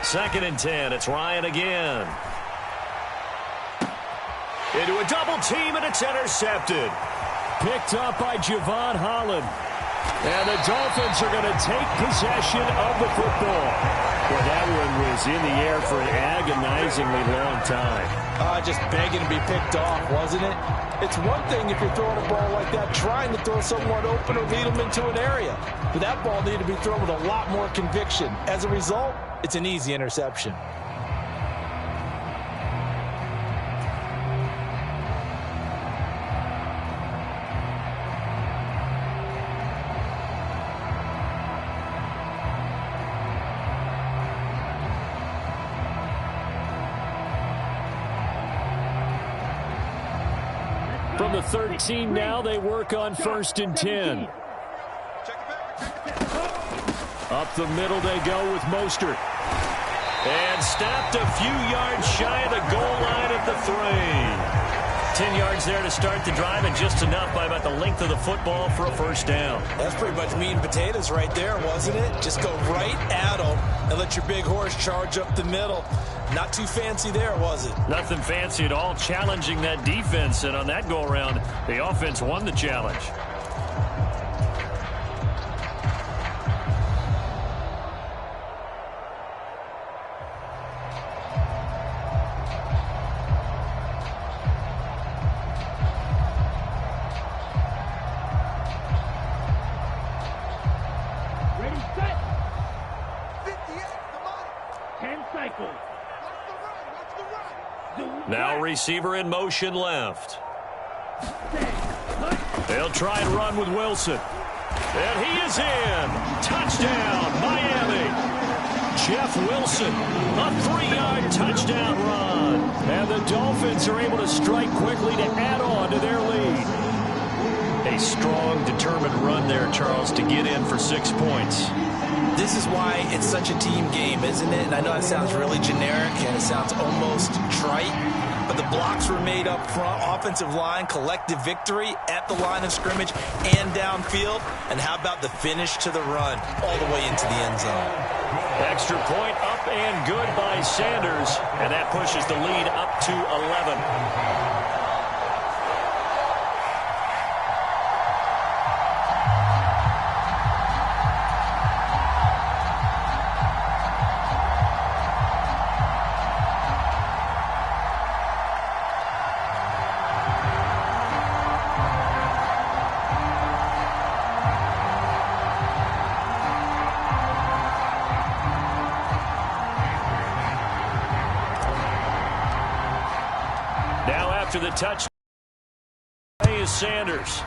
Second and 10. It's Ryan again. Into a double team, and it's intercepted. Picked up by Javon Holland. And the Dolphins are going to take possession of the football. Well, that one was in the air for an agonizingly long time. Just begging to be picked off, wasn't it? It's one thing if you're throwing a ball like that, trying to throw someone open or lead them into an area. But that ball needed to be thrown with a lot more conviction. As a result, it's an easy interception. From the 13 now, they work on first and 10. Up the middle they go with Mostert. And stopped a few yards shy of the goal line at the 3. 10 yards there to start the drive, and just enough by about the length of the football for a first down. That's pretty much meat and potatoes right there, wasn't it? Just go right at them and let your big horse charge up the middle. Not too fancy there, was it? Nothing fancy at all, challenging that defense, and on that go-around, the offense won the challenge. Now receiver in motion left. They'll try and run with Wilson. And he is in. Touchdown, Miami. Jeff Wilson, a 3-yard touchdown run. And the Dolphins are able to strike quickly to add on to their lead. A strong, determined run there, Charles, to get in for 6 points. This is why it's such a team game, isn't it? And I know that sounds really generic and it sounds almost trite, but the blocks were made up front, offensive line, collective victory at the line of scrimmage and downfield. And how about the finish to the run all the way into the end zone? Extra point up and good by Sanders, and that pushes the lead up to 11. After the touchdown is Sanders.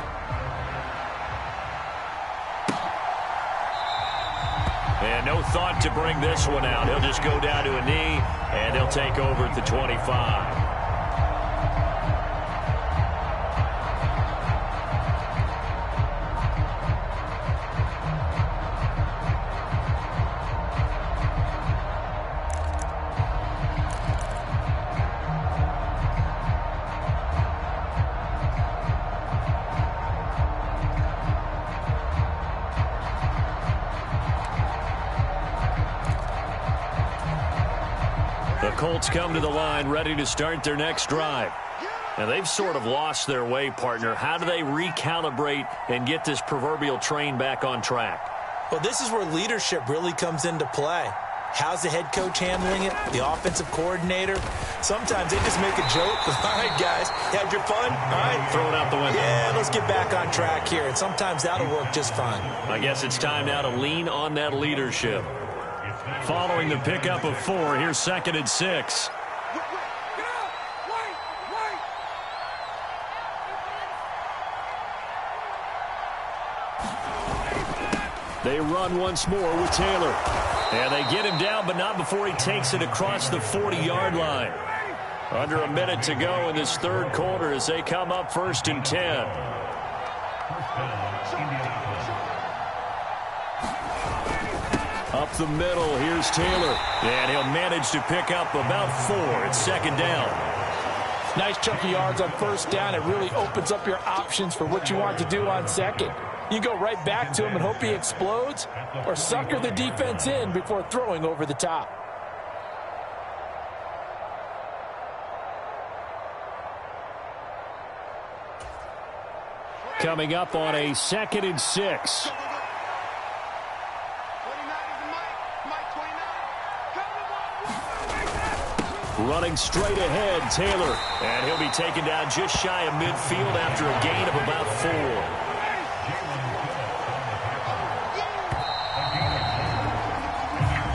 And no thought to bring this one out. He'll just go down to a knee, and they'll take over at the 25. Colts come to the line ready to start their next drive. And they've sort of lost their way, partner. How do they recalibrate and get this proverbial train back on track? Well, this is where leadership really comes into play. How's the head coach handling it? The offensive coordinator? Sometimes they just make a joke. All right, guys, you had your fun? All right. Throw it out the window. Yeah, let's get back on track here. And sometimes that'll work just fine. I guess it's time now to lean on that leadership. Following the pickup of 4, here's 2nd and 6. They run once more with Taylor. And they get him down, but not before he takes it across the 40-yard line. Under a minute to go in this third quarter as they come up 1st and 10. Up the middle, here's Taylor. And he'll manage to pick up about 4. It's 2nd down. Nice chunk of yards on 1st down. It really opens up your options for what you want to do on 2nd. You go right back to him and hope he explodes, or sucker the defense in before throwing over the top. Coming up on a 2nd and 6. Running straight ahead, Taylor. And he'll be taken down just shy of midfield after a gain of about 4.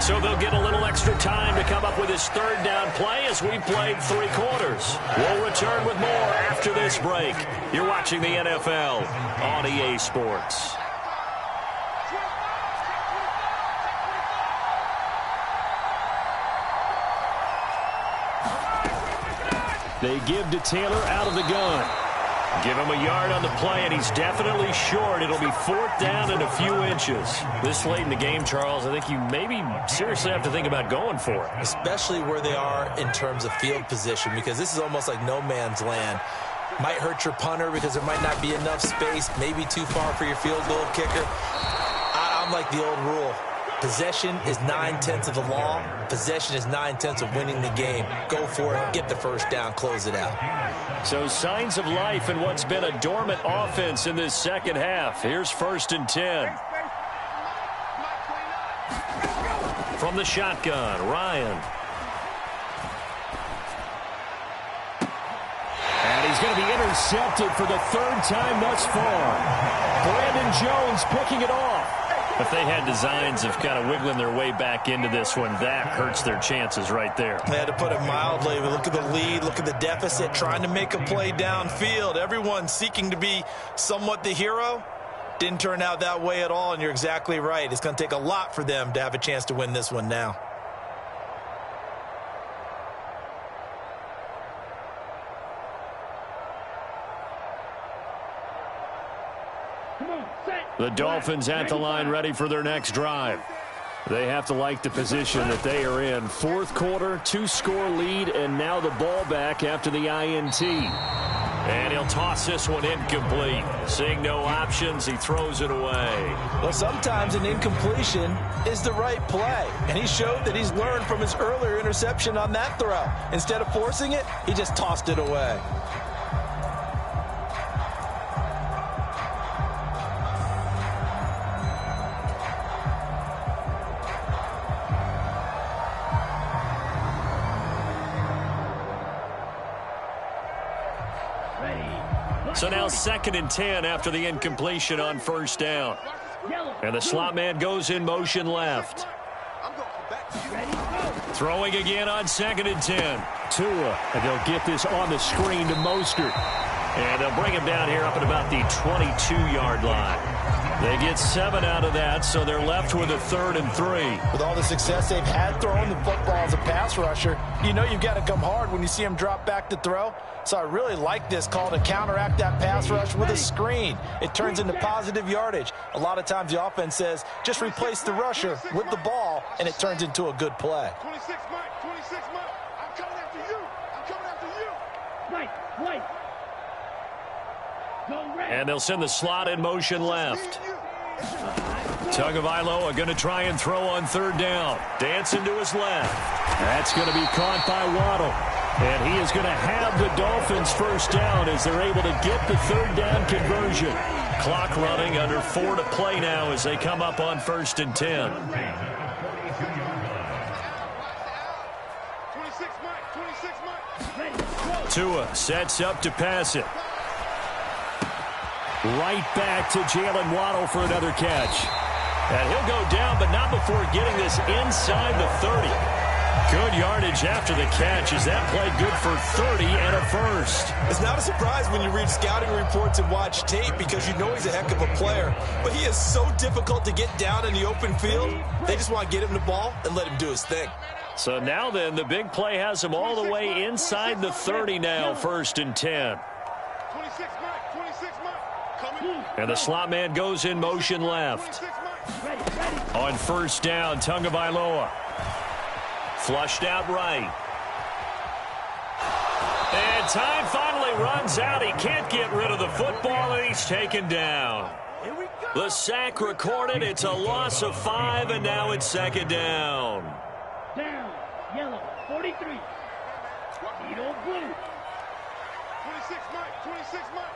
So they'll get a little extra time to come up with his 3rd down play as we played 3 quarters. We'll return with more after this break. You're watching the NFL on EA Sports. They give to Taylor out of the gun. Give him a yard on the play, and he's definitely short. It'll be 4th down and a few inches. This late in the game, Charles, I think you maybe seriously have to think about going for it. Especially where they are in terms of field position, because this is almost like no man's land. Might hurt your punter because there might not be enough space, maybe too far for your field goal kicker. I'm like the old rule. Possession is 9/10 of the law. Possession is 9/10 of winning the game. Go for it. Get the 1st down. Close it out. So signs of life in what's been a dormant offense in this 2nd half. Here's 1st and 10. From the shotgun, Ryan. And he's going to be intercepted for the 3rd time thus far. Brandon Jones picking it off. If they had designs of kind of wiggling their way back into this one, that hurts their chances right there. They had to put it mildly. Look at the lead, look at the deficit, trying to make a play downfield. Everyone seeking to be somewhat the hero. Didn't turn out that way at all, and you're exactly right. It's going to take a lot for them to have a chance to win this one now. The Dolphins at the line ready for their next drive. They have to like the position that they are in. Fourth quarter, 2-score lead, and now the ball back after the INT. And he'll toss this one incomplete. Seeing no options, he throws it away. Well, sometimes an incompletion is the right play. And he showed that he's learned from his earlier interception on that throw. Instead of forcing it, he just tossed it away. So now 2nd and 10 after the incompletion on first down. And the slot man goes in motion left. Throwing again on 2nd and 10. Tua, and they'll get this on the screen to Mostert. And they'll bring him down here up at about the 22-yard line. They get 7 out of that, so they're left with a 3rd and 3. With all the success they've had throwing the football as a pass rusher, you know you've got to come hard when you see him drop back to throw. So I really like this call to counteract that pass rush with a screen. It turns into positive yardage. A lot of times the offense says, just replace the rusher with the ball, and it turns into a good play. 26 Mike, 26 Mike. I'm coming after you. I'm coming after you. Right. And they'll send the slot in motion left. Tagovailoa going to try and throw on 3rd down. Dancing to his left. That's going to be caught by Waddle. And he is going to have the Dolphins first down as they're able to get the 3rd down conversion. Clock running under 4 to play now as they come up on 1st and 10. 26 Mike. Tua sets up to pass it. Right back to Jalen Waddle for another catch. And he'll go down, but not before getting this inside the 30. Good yardage after the catch as that play good for 30 and a first. It's not a surprise when you read scouting reports and watch tape because you know he's a heck of a player. But he is so difficult to get down in the open field. They just want to get him the ball and let him do his thing. So now then, the big play has him all the way inside the 30 now, 1st and 10. 26 Mike, 26 Mike. Coming. And the slot man goes in motion left. On 1st down, Tagovailoa. Flushed out right. And time finally runs out. He can't get rid of the football, and he's taken down. The sack recorded. It's a loss of 5, and now it's 2nd down. Down. Yellow. 43. Needle blue. 26 Mike, 26 Mike.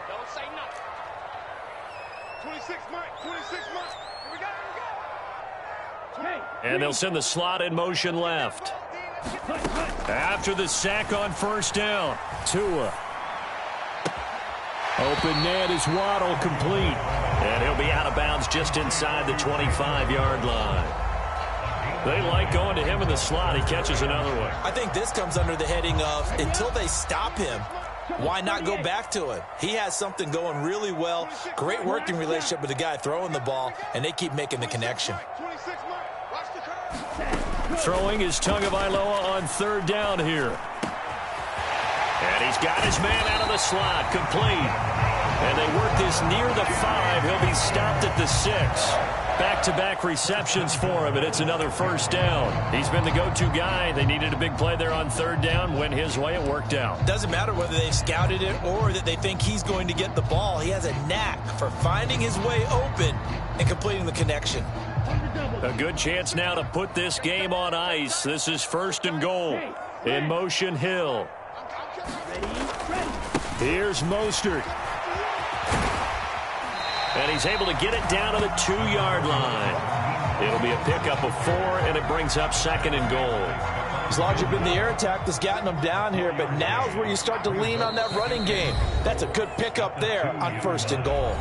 Don't say nothing. 26 Mike, 26 Mike. Here we go, And they'll send the slot in motion left. After the sack on 1st down, Tua. Open net is Waddle, complete. And he'll be out of bounds just inside the 25-yard line. They like going to him in the slot. He catches another one. I think this comes under the heading of until they stop him, why not go back to it? He has something going really well. Great working relationship with the guy throwing the ball, and they keep making the connection. Throwing is Tagovailoa on 3rd down here. And he's got his man out of the slot, complete. And they work this near the 5. He'll be stopped at the 6. Back-to-back receptions for him, and it's another 1st down. He's been the go-to guy. They needed a big play there on 3rd down. Went his way. It worked out. Doesn't matter whether they've scouted it or that they think he's going to get the ball. He has a knack for finding his way open and completing the connection. A good chance now to put this game on ice. This is 1st and goal. In motion, Hill. Here's Mostert. And he's able to get it down to the 2-yard line. It'll be a pickup of 4, and it brings up 2nd and goal. As long as you've been the air attack that's gotten them down here, but now's where you start to lean on that running game. That's a good pickup there on 1st and goal.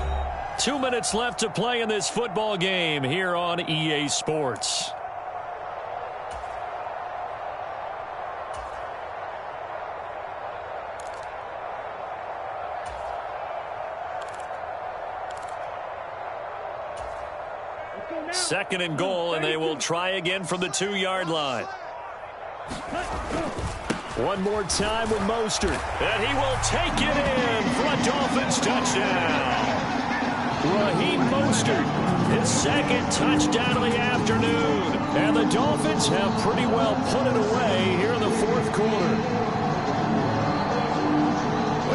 2 minutes left to play in this football game here on EA Sports. Second and goal, and they will try again from the 2-yard line. One more time with Mostert. And he will take it in for a Dolphins touchdown. Raheem Mostert, his second touchdown of the afternoon. And the Dolphins have pretty well put it away here in the fourth quarter.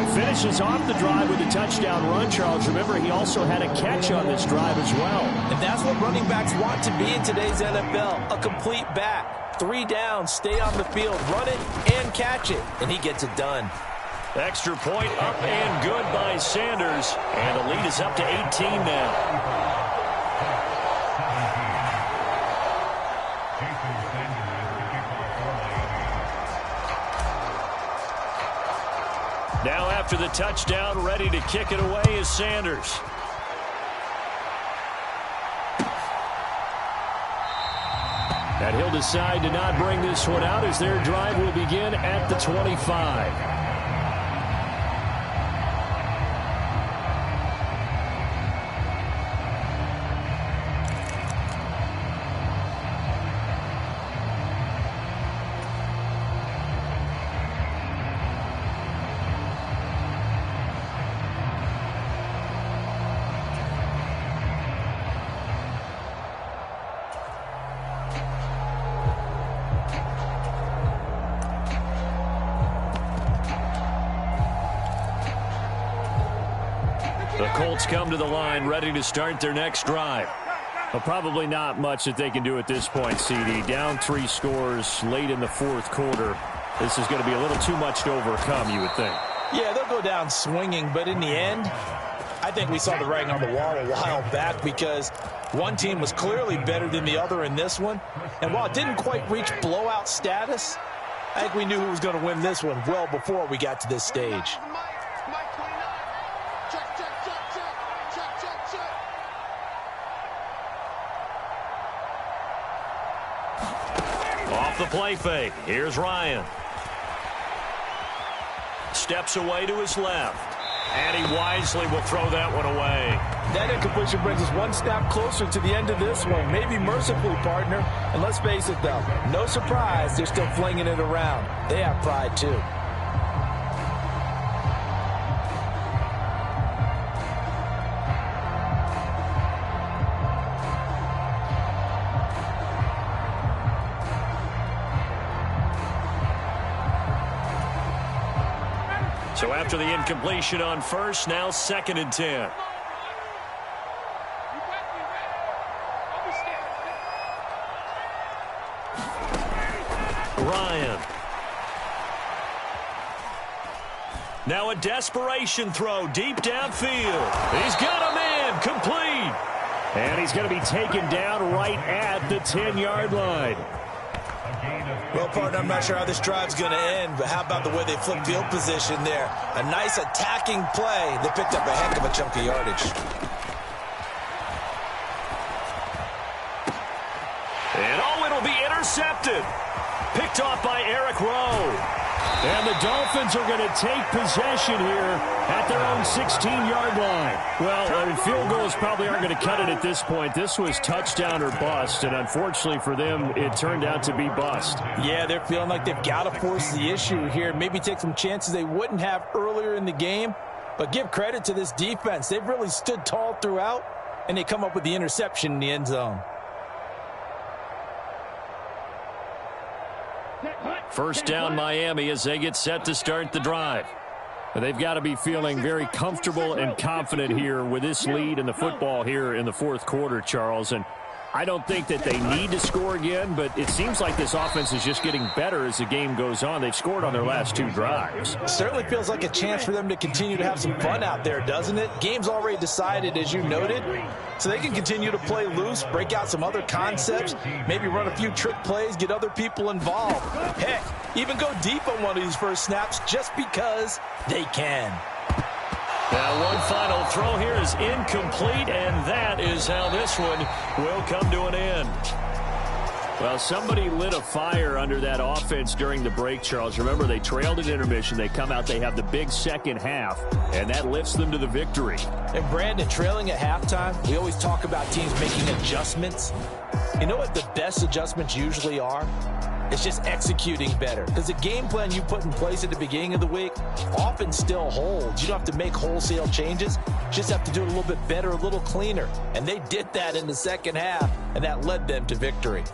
He finishes off the drive with a touchdown run, Charles. Remember, he also had a catch on this drive as well. And that's what running backs want to be in today's NFL, a complete back. 3 down, stay on the field, run it, and catch it. And he gets it done. Extra point up and good by Sanders. And the lead is up to 18 now. Now after the touchdown, ready to kick it away is Sanders. And he'll decide to not bring this one out as their drive will begin at the 25. The Colts come to the line ready to start their next drive. Well, probably not much that they can do at this point, CD. Down 3 scores late in the fourth quarter. This is going to be a little too much to overcome, you would think. Yeah, they'll go down swinging, but in the end, I think we saw the writing on the wall a while back because one team was clearly better than the other in this one. And while it didn't quite reach blowout status, I think we knew who was going to win this one well before we got to this stage. Off the play fake. Here's Ryan. Steps away to his left. And he wisely will throw that one away. That incompletion brings us one step closer to the end of this one. Maybe mercifully, partner. And let's face it, though. No surprise, they're still flinging it around. They have pride, too. So after the incompletion on first, now 2nd and 10. Ryan. Now a desperation throw deep downfield. He's got him in, complete. And he's going to be taken down right at the 10-yard line. Well, partner, I'm not sure how this drive's going to end, but how about the way they flipped field position there? A nice attacking play. They picked up a heck of a chunk of yardage. And oh, it'll be intercepted. Picked off by Eric Rowe. And the Dolphins are going to take possession here at their own 16-yard line. Well, field goals probably aren't going to cut it at this point. This was touchdown or bust, and unfortunately for them, it turned out to be bust. Yeah, they're feeling like they've got to force the issue here. Maybe take some chances they wouldn't have earlier in the game. But give credit to this defense. They've really stood tall throughout, and they come up with the interception in the end zone. First down Miami as they get set to start the drive. They've got to be feeling very comfortable and confident here with this lead in the football here in the fourth quarter, Charles. And I don't think that they need to score again, but it seems like this offense is just getting better as the game goes on. They've scored on their last 2 drives. It certainly feels like a chance for them to continue to have some fun out there, doesn't it? Game's already decided, as you noted, so they can continue to play loose, break out some other concepts, maybe run a few trick plays, get other people involved. Heck, even go deep on one of these first snaps just because they can. Now one final throw here is incomplete, and that is how this one will come to an end. Well, somebody lit a fire under that offense during the break, Charles. Remember, they trailed at intermission. They come out, they have the big second half, and that lifts them to the victory. And Brandon, trailing at halftime, we always talk about teams making adjustments. You know what the best adjustments usually are? It's just executing better. Because the game plan you put in place at the beginning of the week often still holds. You don't have to make wholesale changes. You just have to do it a little bit better, a little cleaner. And they did that in the second half, and that led them to victory.